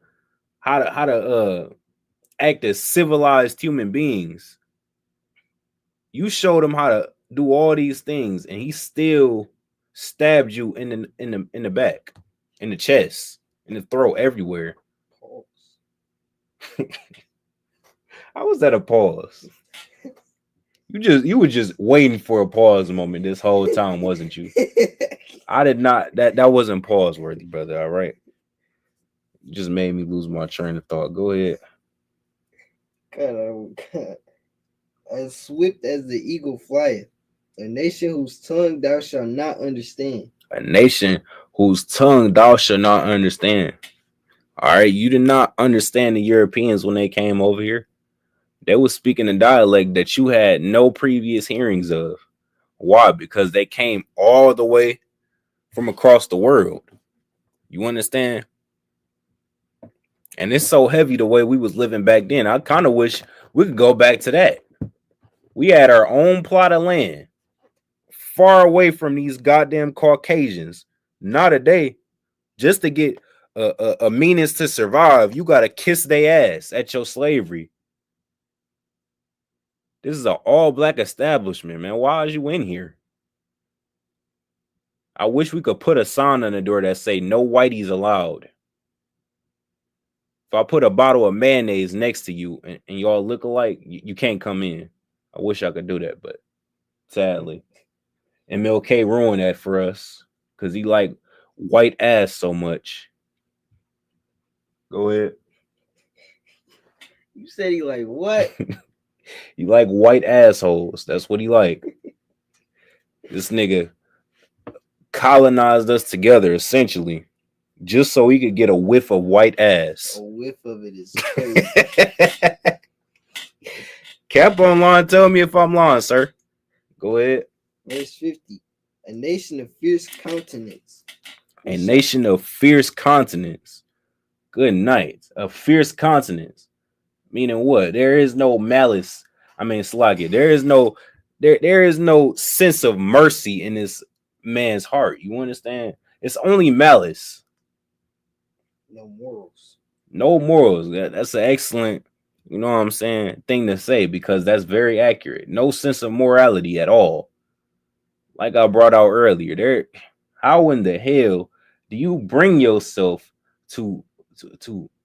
how to act as civilized human beings. You showed him how to do all these things, and he still stabbed you in the back, in the chest, in the throat, everywhere. How was that a pause? You were just waiting for a pause moment this whole time, wasn't you? I did not. That wasn't pause worthy, brother. All right. You just made me lose my train of thought. Go ahead. God. As swift as the eagle flieth, a nation whose tongue thou shalt not understand. A nation whose tongue thou shalt not understand. All right, you did not understand the Europeans when they came over here. They were speaking a dialect that you had no previous hearings of. Why? Because they came all the way from across the world. You understand? And it's so heavy the way we was living back then. I kind of wish we could go back to that. We had our own plot of land, far away from these goddamn Caucasians. Not a day, just to get a means to survive. You gotta kiss their ass at your slavery. This is an all-black establishment, man. Why is you in here? I wish we could put a sign on the door that say no whiteys allowed. If I put a bottle of mayonnaise next to you and y'all look alike, you can't come in. I wish I could do that, but sadly, MLK ruined that for us because he like white ass so much? Go ahead. You said he like what? He like white assholes. That's what he like. This nigga colonized us together essentially, just so he could get a whiff of white ass. A whiff of it is crazy. Cap online, tell me if I'm lying, sir. Go ahead. Verse 50. A nation of fierce countenance. A nation of fierce continents. Good night. A fierce continents. Meaning what? There is no malice. I mean, Sluggy. There is no sense of mercy in this man's heart. You understand? It's only malice. No morals. No morals. That's an excellent, you know what I'm saying, thing to say, because that's very accurate. No sense of morality at all. Like I brought out earlier, how in the hell do you bring yourself to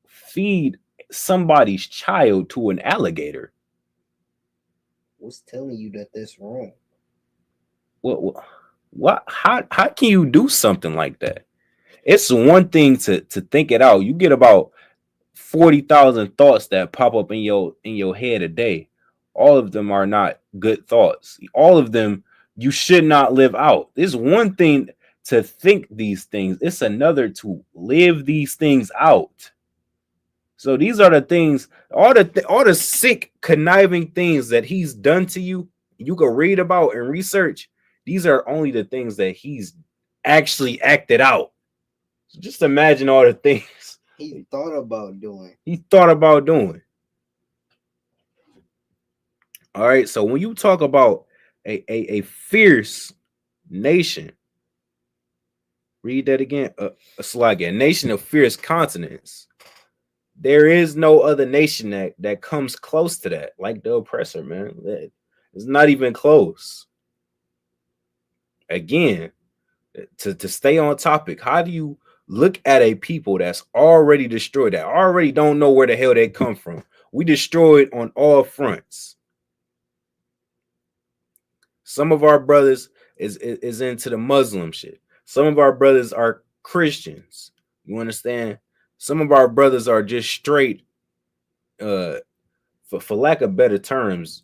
feed somebody's child to an alligator? What's telling you that that's wrong? What? How can you do something like that? It's one thing to think it out. You get about 40,000 thoughts that pop up in your head a day. All of them are not good thoughts. All of them you should not live out. It's one thing to think these things. It's another to live these things out. So these are the things, all the sick, conniving things that he's done to you. You can read about and research. These are only the things that he's actually acted out. So just imagine all the things he thought about doing. All right. So when you talk about a fierce nation, read that again. A slide again. Nation of fierce continents. There is no other nation that comes close to that, like the oppressor, man. It's not even close. Again, to stay on topic, how do you look at a people that's already destroyed, that already don't know where the hell they come from? We destroyed on all fronts. Some of our brothers is into the Muslim shit. Some of our brothers are Christians. You understand? Some of our brothers are just straight, for lack of better terms.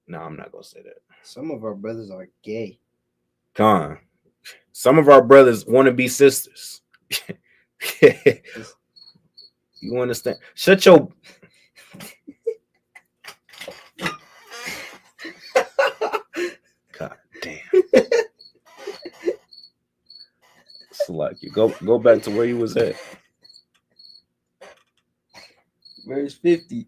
No, I'm not gonna say that. Some of our brothers are gay. Some of our brothers want to be sisters. You understand? Shut your. God damn. It's like you go back to where you was at. Verse 50.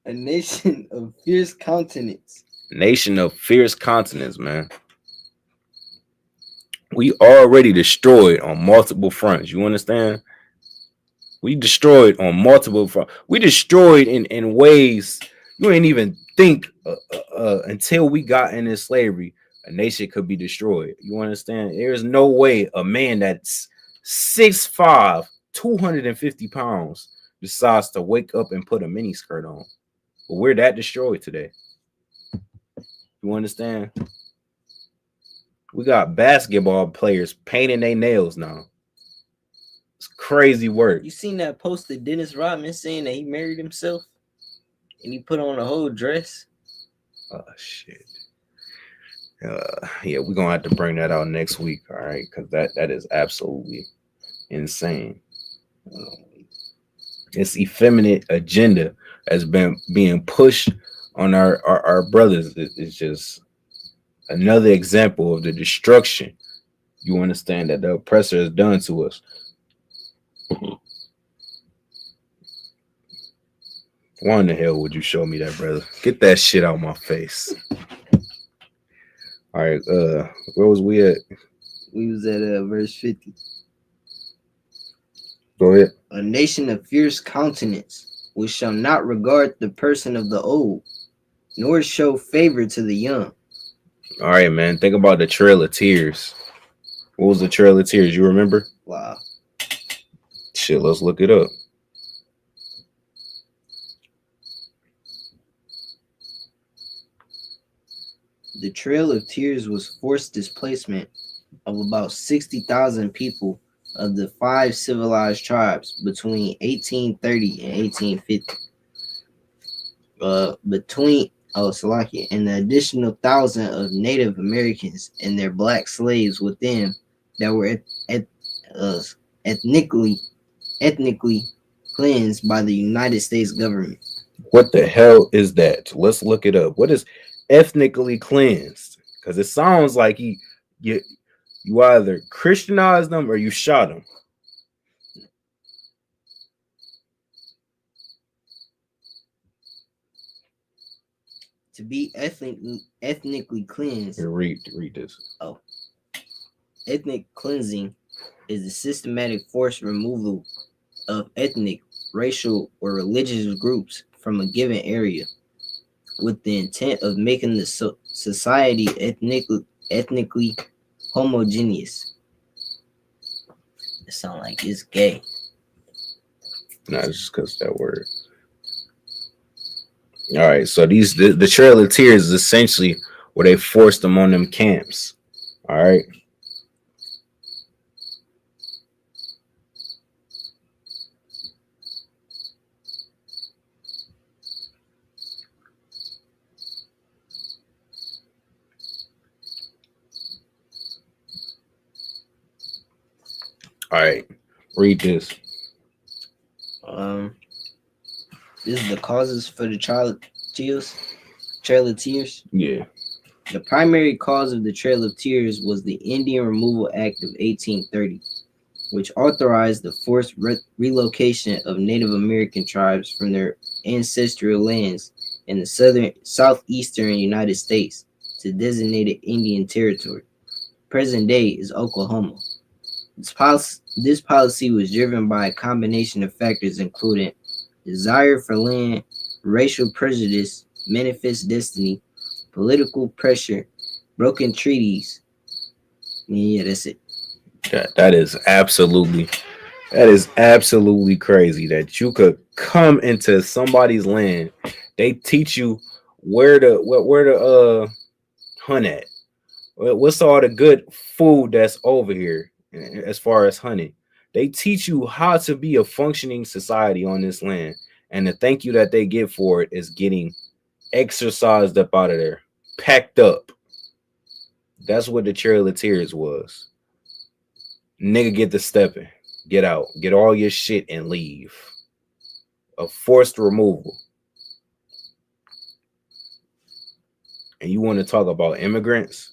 A nation of fierce continents. Nation of fierce continents, man. We already destroyed on multiple fronts. You understand? We destroyed on multiple fronts. We destroyed in ways you ain't even think until we got into slavery, a nation could be destroyed. You understand? There's no way a man that's 6'5", 250 pounds decides to wake up and put a mini skirt on. But we're that destroyed today. You understand? We got basketball players painting their nails now. It's crazy work. You seen that post of Dennis Rodman saying that he married himself and he put on a whole dress? Oh shit. Yeah, we're gonna have to bring that out next week, all right? Because that is absolutely insane. This effeminate agenda has been being pushed on our brothers. It's just another example of the destruction, you understand, that the oppressor has done to us. Why in the hell would you show me that, brother? Get that shit out my face. All right, where was we at? We was at verse 50. Go ahead. A nation of fierce countenance, which shall not regard the person of the old, nor show favor to the young. All right, man. Think about the Trail of Tears. What was the Trail of Tears? You remember? Wow. Shit, let's look it up. The Trail of Tears was forced displacement of about 60,000 people of the 5 civilized tribes between 1830 and 1850. Salakia, and the additional 1,000 of Native Americans and their black slaves within that were ethnically cleansed by the United States government. What the hell is that? Let's look it up. What is ethnically cleansed? Because it sounds like you either Christianized them or you shot them. To be ethnically cleansed. Here, read this. Oh. Ethnic cleansing is the systematic forced removal of ethnic, racial, or religious groups from a given area with the intent of making the society ethnically homogeneous. It sounds like it's gay. No, it's just because that word. All right, so the Trail of Tears is essentially where they forced them on them camps. All right. All right, read this. This is the causes for the Trail of Tears. Yeah. The primary cause of the Trail of Tears was the Indian Removal Act of 1830, which authorized the forced relocation of Native American tribes from their ancestral lands in the southeastern United States to designated Indian Territory. Present day is Oklahoma. This policy was driven by a combination of factors including desire for land, racial prejudice, manifest destiny, political pressure, broken treaties. Yeah, that's it. That is absolutely crazy that you could come into somebody's land. They teach you where to hunt at. What's all the good food that's over here as far as hunting. They teach you how to be a functioning society on this land. And the thank you that they get for it is getting exercised up out of there, packed up. That's what the Trail of Tears was. Nigga, get the stepping, get out, get all your shit and leave. A forced removal. And you want to talk about immigrants?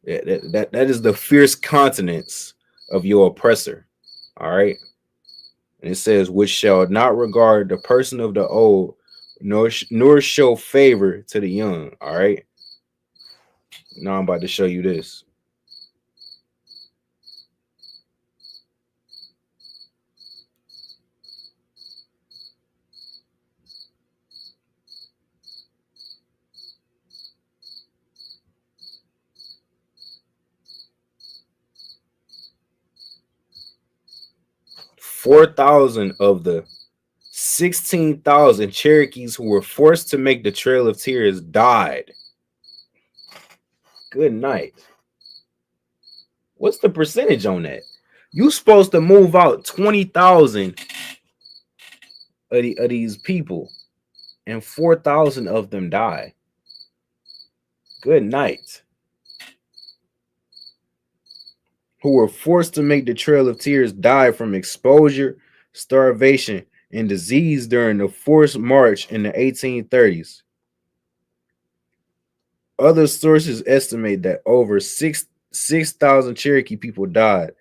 That is the fierce countenance of your oppressor. All right. And it says, which shall not regard the person of the old, nor show favor to the young. All right. Now I'm about to show you this. $4,000 of the 16,000 Cherokees who were forced to make the Trail of Tears died. Good night. What's the percentage on that? You supposed to move out 20,000 of these people, and 4,000 of them die. Good night. Who were forced to make the Trail of Tears die from exposure, starvation, and disease during the forced march in the 1830s. Other sources estimate that over 6,000 Cherokee people died,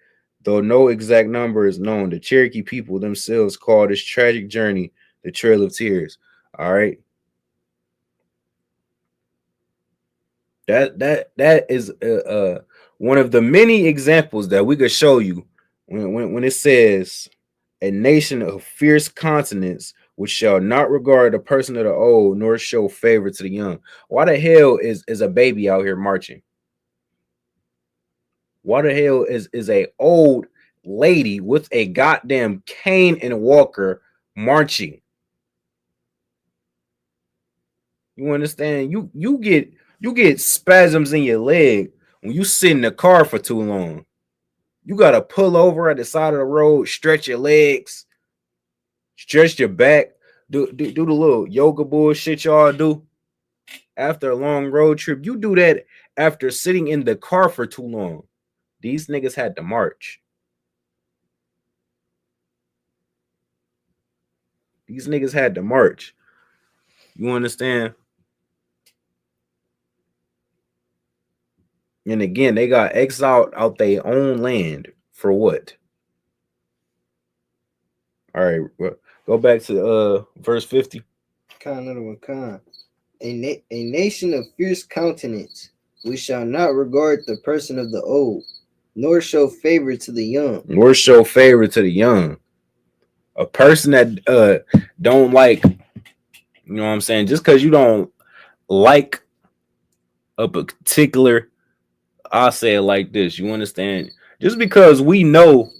though no exact number is known. The Cherokee people themselves call this tragic journey the Trail of Tears. All right. That is one of the many examples that we could show you when it says a nation of fierce continents which shall not regard the person of the old nor show favor to the young. Why the hell is a baby out here marching? Why the hell is a old lady with a goddamn cane and walker marching? You understand? You get spasms in your leg when you sit in the car for too long. You gotta pull over at the side of the road, stretch your legs, stretch your back, do the little yoga bullshit y'all do after a long road trip. You do that after sitting in the car for too long. These niggas had to march. These niggas had to march. You understand? And again, they got exiled out their own land for what? All right, well, go back to verse 50. Another one, a nation of fierce countenance, we shall not regard the person of the old, nor show favor to the young. Nor show favor to the young. A person that don't like, you know what I'm saying? Just because you don't like a particular, I'll say it like this, you understand? Just because we know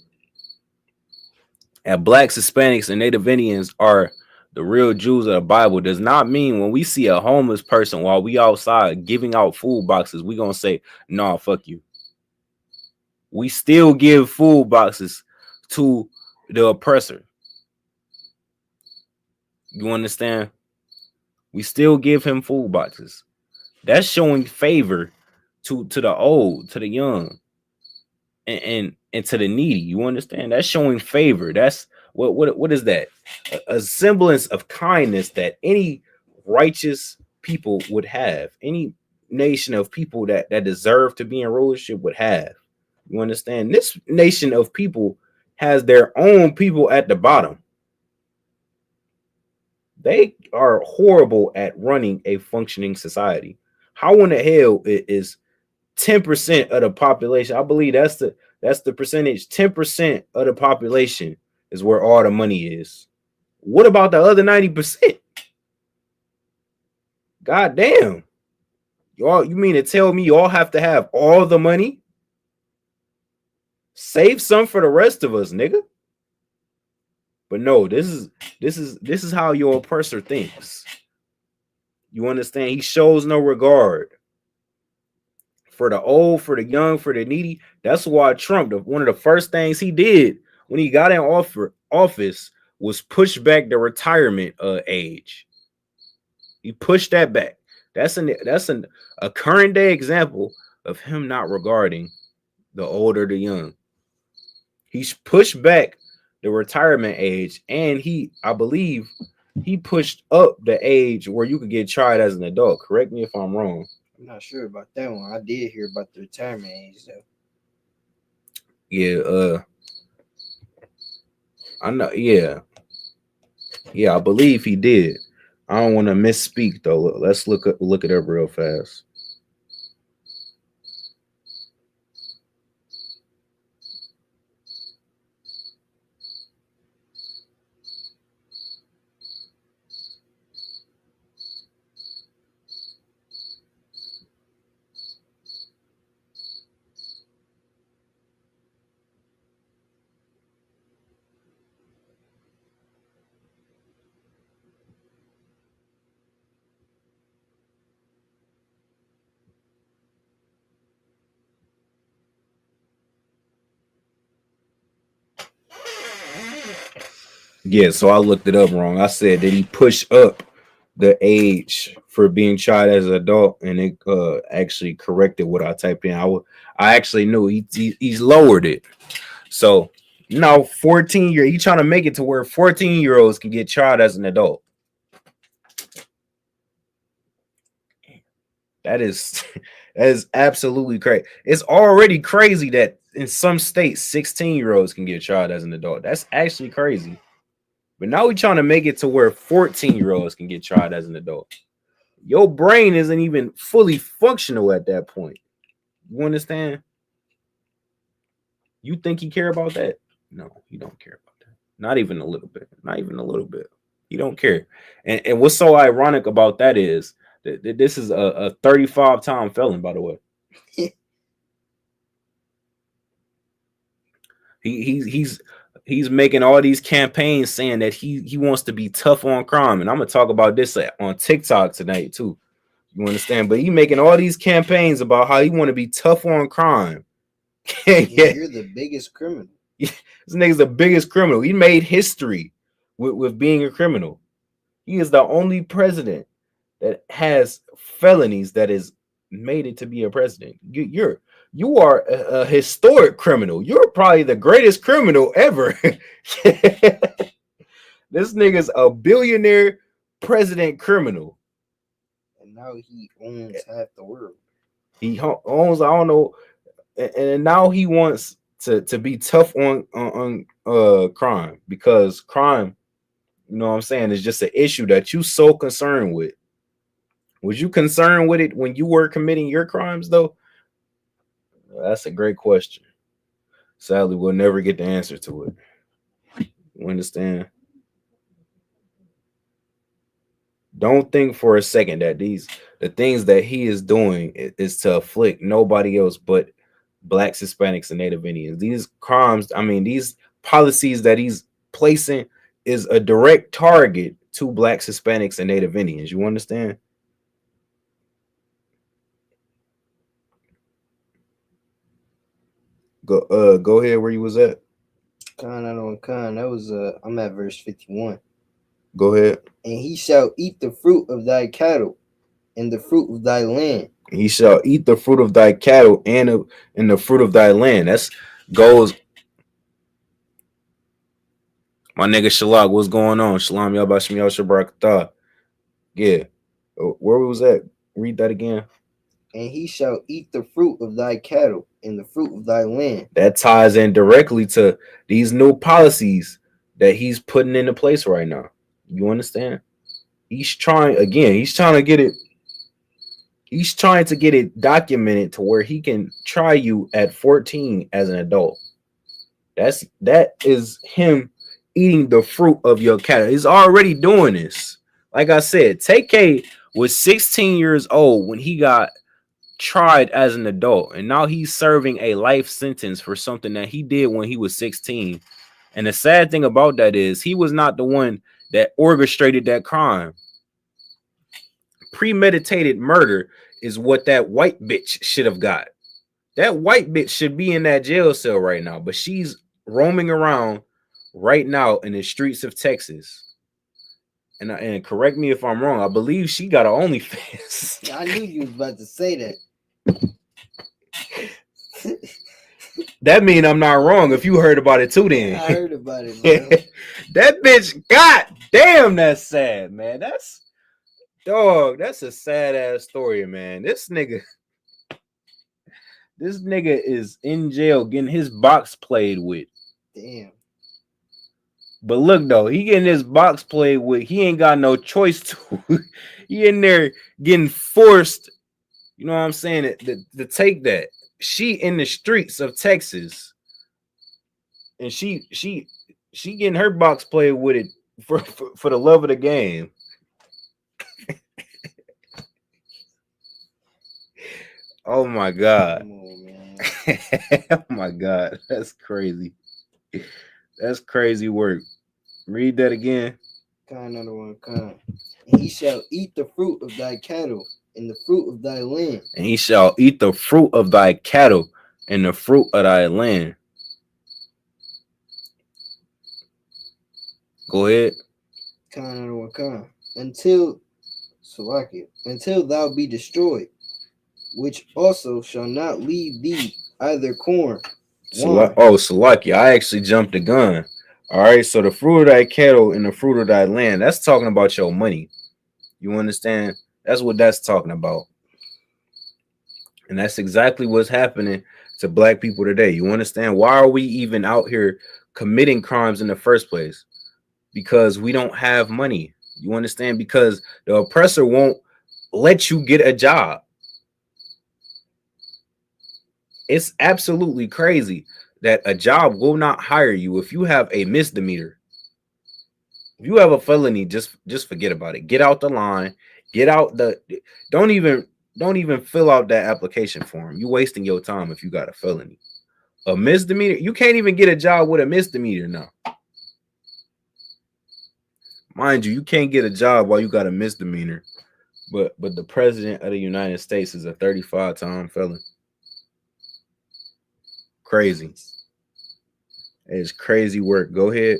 that blacks, Hispanics, and Native Indians are the real Jews of the Bible does not mean when we see a homeless person while we outside giving out food boxes, we gonna say, nah, fuck you. We still give food boxes to the oppressor. You understand? We still give him food boxes. That's showing favor to the old, to the young, and to the needy. You understand? That's showing favor. That's what is that? A semblance of kindness that any righteous people would have. Any nation of people that deserve to be in rulership would have. You understand? This nation of people has their own people at the bottom. They are horrible at running a functioning society. How in the hell is 10% of the population? I believe that's the percentage. 10% of the population is where all the money is. What about the other 90%? God damn. Y'all, you mean to tell me y'all have to have all the money? Save some for the rest of us, nigga. But no, this is how your oppressor thinks. You understand? He shows no regard for the old, for the young, for the needy. That's why Trump, one of the first things he did when he got in office was push back the retirement age. He pushed that back. That's a current day example of him not regarding the old or the young. He's pushed back the retirement age, and I believe he pushed up the age where you could get tried as an adult. Correct me if I'm wrong. I'm not sure about that one. I did hear about the retirement age though. Yeah, I know. Yeah, I believe he did. I don't want to misspeak though. Let's look it up real fast. Yeah, so I looked it up wrong. I said that he pushed up the age for being tried as an adult, and it actually corrected what I typed in. I actually knew he's lowered it. So now 14-year, he trying to make it to where 14-year-olds can get tried as an adult. That is absolutely crazy. It's already crazy that in some states 16-year-olds can get tried as an adult. That's actually crazy. But now we're trying to make it to where 14-year-olds can get tried as an adult. Your brain isn't even fully functional at that point. You understand? You think he care about that? No, he don't care about that. Not even a little bit. Not even a little bit. He don't care. And what's so ironic about that is that this is a 35-time felon, by the way. He's making all these campaigns saying that he wants to be tough on crime. And I'm going to talk about this on TikTok tonight too. You understand? But he making all these campaigns about how he want to be tough on crime. You're the biggest criminal. This nigga's the biggest criminal. He made history with being a criminal. He is the only president that has felonies that is made it to be a president. You are a historic criminal. You're probably the greatest criminal ever. This nigga's a billionaire president criminal. And now he owns half the world. He owns, I don't know, and now he wants to be tough on crime, because crime, you know what I'm saying, is just an issue that you so concerned with. Was you concerned with it when you were committing your crimes, though? That's a great question. Sadly, we'll never get the answer to it. You understand? Don't think for a second that the things that he is doing is to afflict nobody else but Blacks, Hispanics, and Native Indians. These crimes, I mean, these policies that he's placing is a direct target to Blacks, Hispanics, and Native Indians. You understand? Go ahead where you was at. That was I'm at verse 51. Go ahead. And he shall eat the fruit of thy cattle and the fruit of thy land. He shall eat the fruit of thy cattle and the fruit of thy land. That's goes. My nigga Shalak, what's going on? Shalom Yabashim Yashabrakatah. Yeah. Where was that? Read that again. And he shall eat the fruit of thy cattle and the fruit of thy land. That ties in directly to these new policies that he's putting into place right now. You understand? He's trying to get it documented to where he can try you at 14 as an adult. That is him eating the fruit of your cattle. He's already doing this. Like I said, TK was 16 years old when he got tried as an adult, and now he's serving a life sentence for something that he did when he was 16. And the sad thing about that is he was not the one that orchestrated that crime. Premeditated murder is what that white bitch should have got. That white bitch should be in that jail cell right now, but she's roaming around right now in the streets of Texas. And correct me if I'm wrong, I believe she got an OnlyFans. I knew you was about to say that. That mean I'm not wrong if you heard about it too then. I heard about it, bro. That bitch, god damn, that's sad, man. That's a sad ass story, man. This nigga is in jail getting his box played with. Damn. But look though, he getting his box played with. He ain't got no choice to. He in there getting forced, you know what I'm saying, to take that. She in the streets of Texas, and she getting her box played with it for the love of the game. Oh my god. Come on, man. Oh my god, that's crazy. That's crazy work. Read that again. Another one. And he shall eat the fruit of thy cattle and the fruit of thy land. And he shall eat the fruit of thy cattle and the fruit of thy land. Go ahead. Another one. Until thou be destroyed, which also shall not leave thee either corn. Salaki, I actually jumped the gun. All right, so the fruit of thy cattle and the fruit of thy land, that's talking about your money. You understand? That's what that's talking about. And that's exactly what's happening to black people today. You understand? Why are we even out here committing crimes in the first place? Because we don't have money. You understand? Because the oppressor won't let you get a job. It's absolutely crazy that a job will not hire you if you have a misdemeanor. If you have a felony, just forget about it. Get out the line. Get out don't even fill out that application form. You're wasting your time if you got a felony. A misdemeanor, you can't even get a job with a misdemeanor now. Mind you can't get a job while you got a misdemeanor. But the president of the United States is a 35-time felon. Crazy. It's crazy work. Go ahead.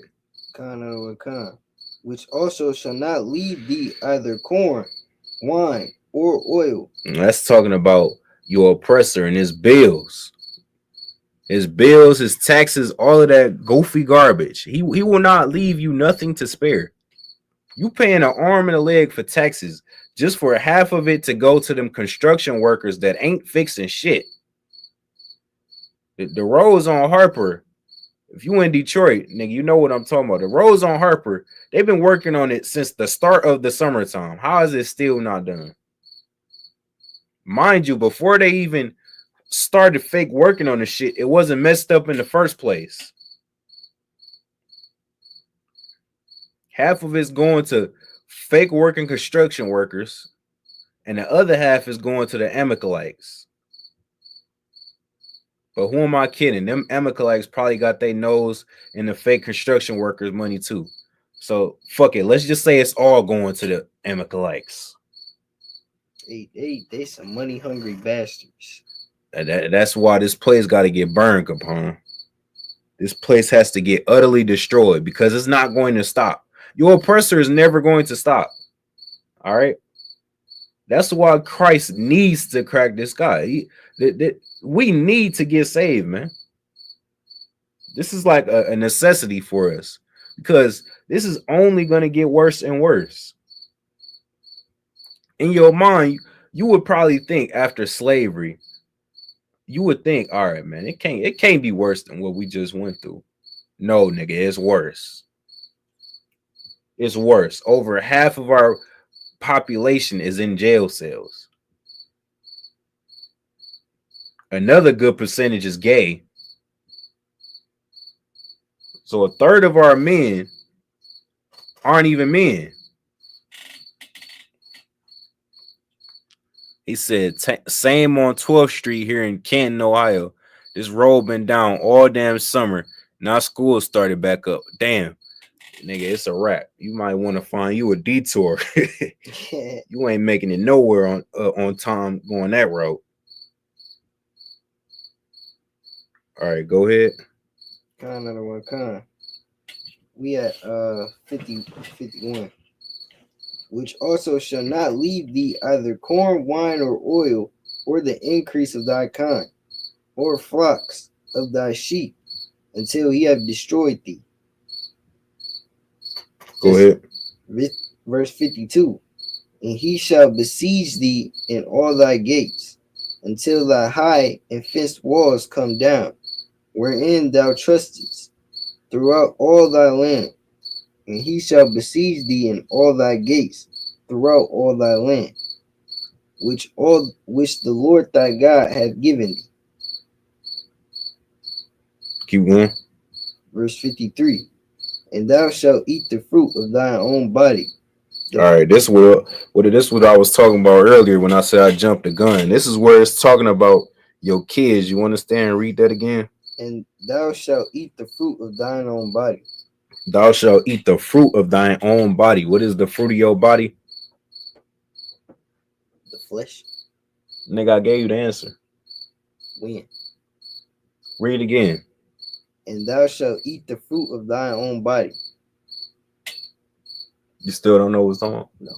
Which also shall not leave thee either corn, wine, or oil. And that's talking about your oppressor and his bills. His bills, his taxes, all of that goofy garbage. He will not leave you nothing to spare. You paying an arm and a leg for taxes just for half of it to go to them construction workers that ain't fixing shit. The roads on Harper, if you in Detroit, nigga, you know what I'm talking about. The roads on Harper, they've been working on it since the start of the summertime. How is it still not done? Mind you, before they even started fake working on the shit, it wasn't messed up in the first place. Half of it's going to fake working construction workers, and the other half is going to the Amalekites. But who am I kidding? Them Amalekites probably got their nose in the fake construction workers' money too. So fuck it. Let's just say it's all going to the Amalekites. They some money hungry bastards. That's why this place got to get burned, Capone. This place has to get utterly destroyed because it's not going to stop. Your oppressor is never going to stop. All right. That's why Christ needs to crack this guy. We need to get saved, man. This is like a necessity for us because this is only going to get worse and worse. In your mind, you would probably think after slavery, you would think, all right, man, it can't be worse than what we just went through. No, nigga, it's worse. It's worse. Over half of our population is in jail cells. Another good percentage is gay. So a third of our men aren't even men. He said, same on 12th Street here in Canton, Ohio. This road been down all damn summer. Now school started back up. Damn. Nigga, it's a wrap. You might want to find you a detour. You ain't making it nowhere on time going that road. All right, go ahead. Another one. We at 51. Which also shall not leave thee either corn, wine, or oil, or the increase of thy kind, or flocks of thy sheep, until he have destroyed thee. Go ahead. Verse 52. And he shall besiege thee in all thy gates, until thy high and fenced walls come down, wherein thou trustest, throughout all thy land. And he shall besiege thee in all thy gates, throughout all thy land, which the Lord thy God hath given thee. Keep going. Verse 53. And thou shalt eat the fruit of thine own body. All right, this is what I was talking about earlier when I said I jumped the gun. This is where it's talking about your kids. You understand? Read that again. And thou shalt eat the fruit of thine own body. Thou shalt eat the fruit of thine own body. What is the fruit of your body? The flesh. Nigga, I gave you the answer. When? Read again. And thou shalt eat the fruit of thine own body. You still don't know what's on? No.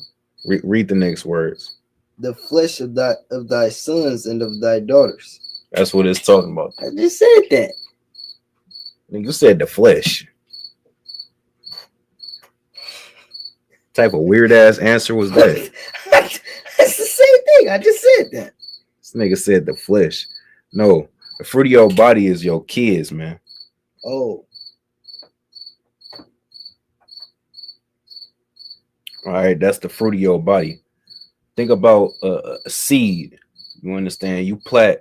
Read the next words. The flesh of thy sons and of thy daughters. That's what it's talking about. I just said that. You said the flesh. Type of weird ass answer was that? That's the same thing. I just said that. This nigga said the flesh. No, the fruit of your body is your kids, man. Oh. All right, that's the fruit of your body. Think about a seed. You understand? You plant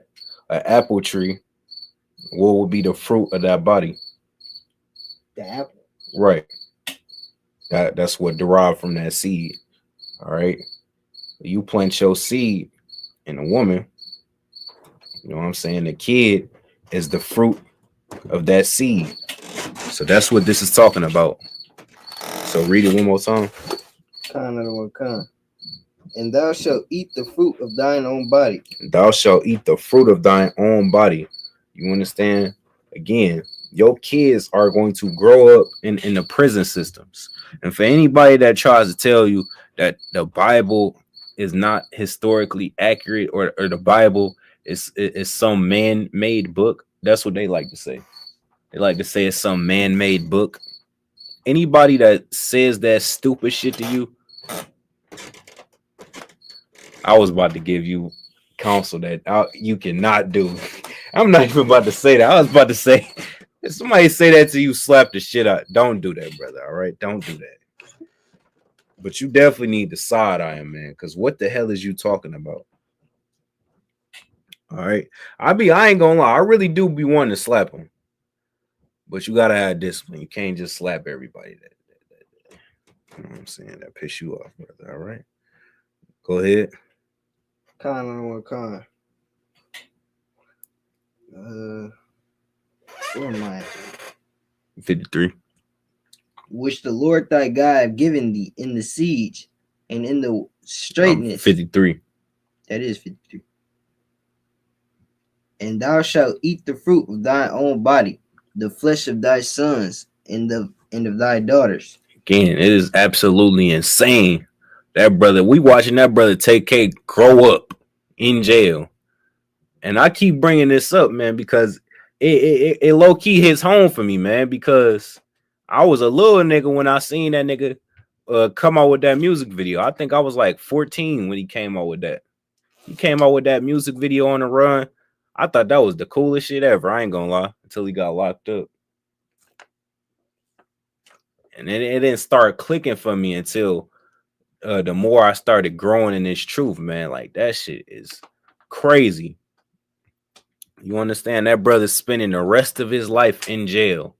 an apple tree. What would be the fruit of that body? The apple. Right. That's what derived from that seed. All right. You plant your seed in a woman. You know what I'm saying? The kid is the fruit of that seed. So that's what this is talking about. So read it one more time. And thou shalt eat the fruit of thine own body. Thou shalt eat the fruit of thine own body. You understand? Again, your kids are going to grow up in the prison systems. And for anybody that tries to tell you that the Bible is not historically accurate, or the Bible is some man-made book, that's what they like to say. They like to say it's some man-made book. Anybody that says that stupid shit to you, I was about to give you counsel that you cannot do. I'm not even about to say that. I was about to say, if somebody say that to you, slap the shit out. Don't do that, brother. All right, don't do that. But you definitely need to side eye him, man. Because what the hell is you talking about? All right, I ain't gonna lie. I really do be wanting to slap him, but you gotta have discipline. You can't just slap everybody. That. You know what I'm saying? That piss you off, brother. All right, go ahead. Con on one con. Where am I? 53. Which the Lord thy God have given thee in the siege and in the straightness. 53. That is 53. And thou shalt eat the fruit of thine own body, the flesh of thy sons and of thy daughters. Again, it is absolutely insane. That brother, we watching that brother TK grow up in jail. And I keep bringing this up, man, because it low-key hits home for me, man, because I was a little nigga when I seen that nigga come out with that music video. I think I was like 14 when he came out with that. He came out with that music video on the run. I thought that was the coolest shit ever. I ain't gonna lie, until he got locked up. And then it didn't start clicking for me until the more I started growing in this truth, man. Like, that shit is crazy. You understand? That brother's spending the rest of his life in jail.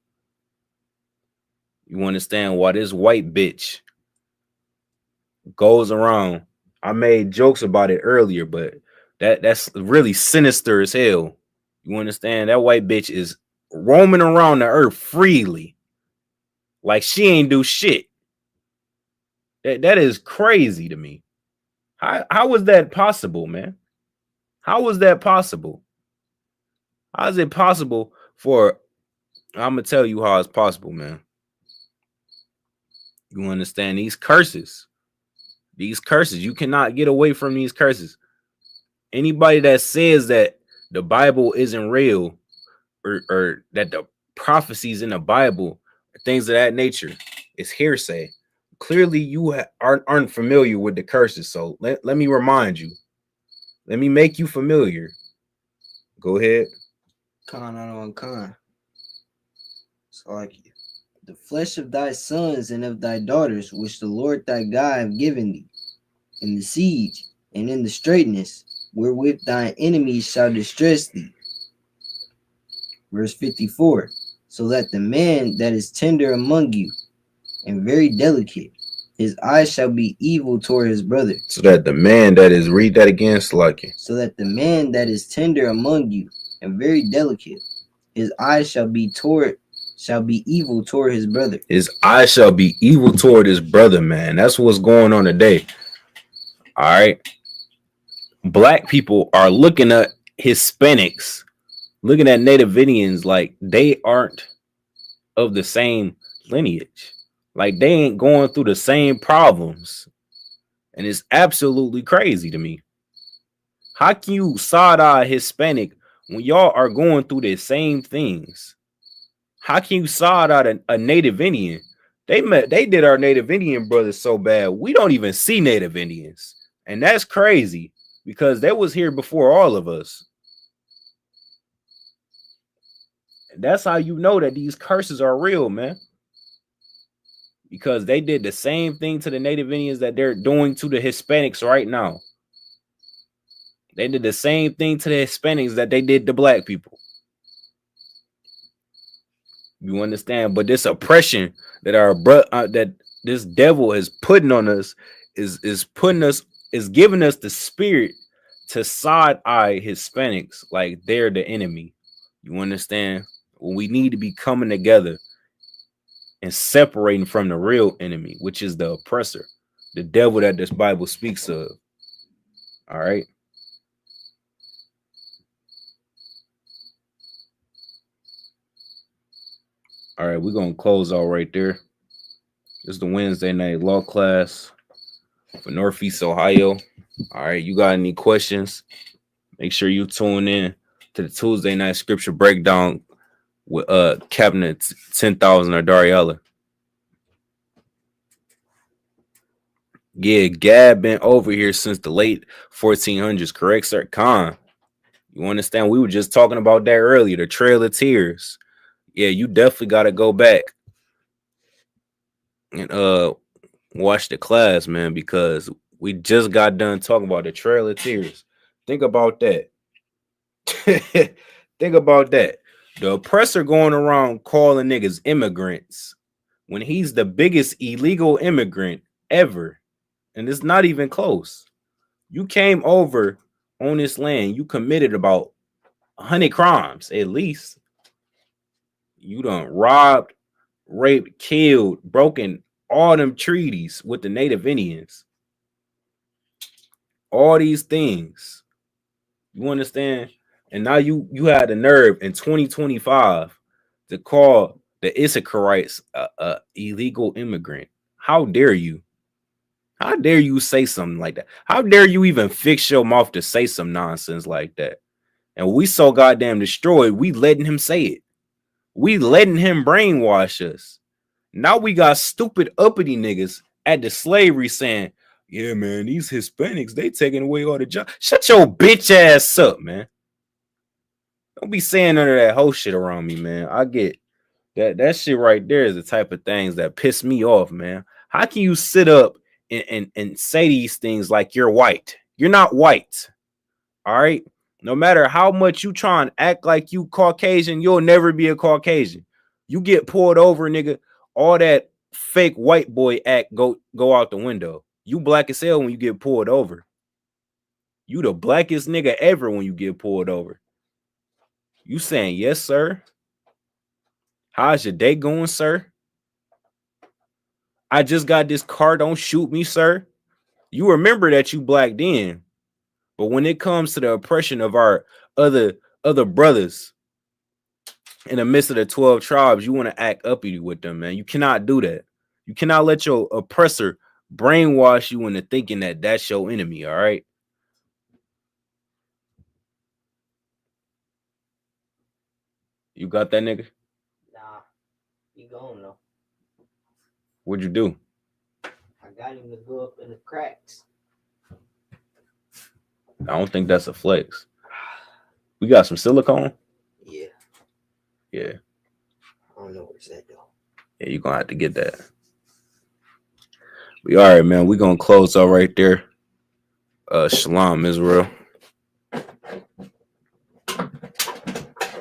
You understand why this white bitch goes around? I made jokes about it earlier, but that's really sinister as hell. You understand? That white bitch is roaming around the earth freely, like she ain't do shit. That is crazy to me. How was that possible, man? How was that possible? How is it possible for... I'm gonna tell you how it's possible, man. You understand these curses? These curses, you cannot get away from these curses. Anybody that says that the Bible isn't real, or that the prophecies in the Bible, things of that nature, is hearsay. Clearly, you aren't familiar with the curses. So let me remind you. Let me make you familiar. Go ahead. Con on con. So like the flesh of thy sons and of thy daughters, which the Lord thy God have given thee, in the siege and in the straightness, wherewith thine enemies shall distress thee. Verse 54. So that the man that is tender among you and very delicate, his eyes shall be evil toward his brother. So that the man that is, read that again, Slucky. So that the man that is tender among you and very delicate, his eyes shall be evil toward his brother. His eyes shall be evil toward his brother, man. That's what's going on today. All right. Black people are looking at Hispanics, looking at Native Indians like they aren't of the same lineage. Like they ain't going through the same problems. And it's absolutely crazy to me. How can you side-eye Hispanic when y'all are going through the same things? How can you side-eye a Native Indian? They did our Native Indian brothers so bad, we don't even see Native Indians. And that's crazy because they was here before all of us. And that's how you know that these curses are real, man. Because they did the same thing to the Native Indians that they're doing to the Hispanics right now. They did the same thing to the Hispanics that they did to black people. You understand? But this oppression that that this devil is putting on us is giving us the spirit to side-eye Hispanics like they're the enemy. You understand? Well, we need to be coming together and separating from the real enemy, which is the oppressor, the devil that this Bible speaks of. All right. All right, we're gonna close out right there. This is the Wednesday night law class for Northeast Ohio. All right, you got any questions? Make sure you tune in to the Tuesday night scripture breakdown with Cabinet 10,000 or Dariella. Yeah, Gab been over here since the late 1400s, correct, sir? Khan, you understand? We were just talking about that earlier, the Trail of Tears. Yeah, you definitely got to go back and watch the class, man, because we just got done talking about the Trail of Tears. Think about that. Think about that. The oppressor going around calling niggas immigrants when he's the biggest illegal immigrant ever. And it's not even close. You came over on this land. You committed about 100 crimes, at least. You done robbed, raped, killed, broken all them treaties with the Native Indians. All these things. You understand? And now you had the nerve in 2025 to call the Issacharites a illegal immigrant. How dare you? How dare you say something like that? How dare you even fix your mouth to say some nonsense like that? And we so goddamn destroyed, we letting him say it. We letting him brainwash us. Now we got stupid uppity niggas at the slavery saying, yeah, man, these Hispanics, they taking away all the jobs. Shut your bitch ass up, man. Don't be saying none of that whole shit around me, man. I get that shit right there is the type of things that piss me off, man. How can you sit up and say these things like you're white? You're not white. All right. No matter how much you try and act like you Caucasian, you'll never be a Caucasian. You get pulled over, nigga. All that fake white boy act go out the window. You black as hell when you get pulled over. You the blackest nigga ever when you get pulled over. You saying yes, sir? How's your day going, sir? I just got this car. Don't shoot me, sir. You remember that you black then. But when it comes to the oppression of our other brothers in the midst of the 12 tribes, you want to act uppity with them, man. You cannot do that. You cannot let your oppressor brainwash you into thinking that that's your enemy, all right? You got that, nigga? Nah, he gone though. What'd you do? I got him to go up in the cracks. I don't think that's a flex. We got some silicone? Yeah. Yeah. I don't know where's that though. Yeah, you're gonna have to get that. We all right, man. We're gonna close out right there. Shalom, Israel.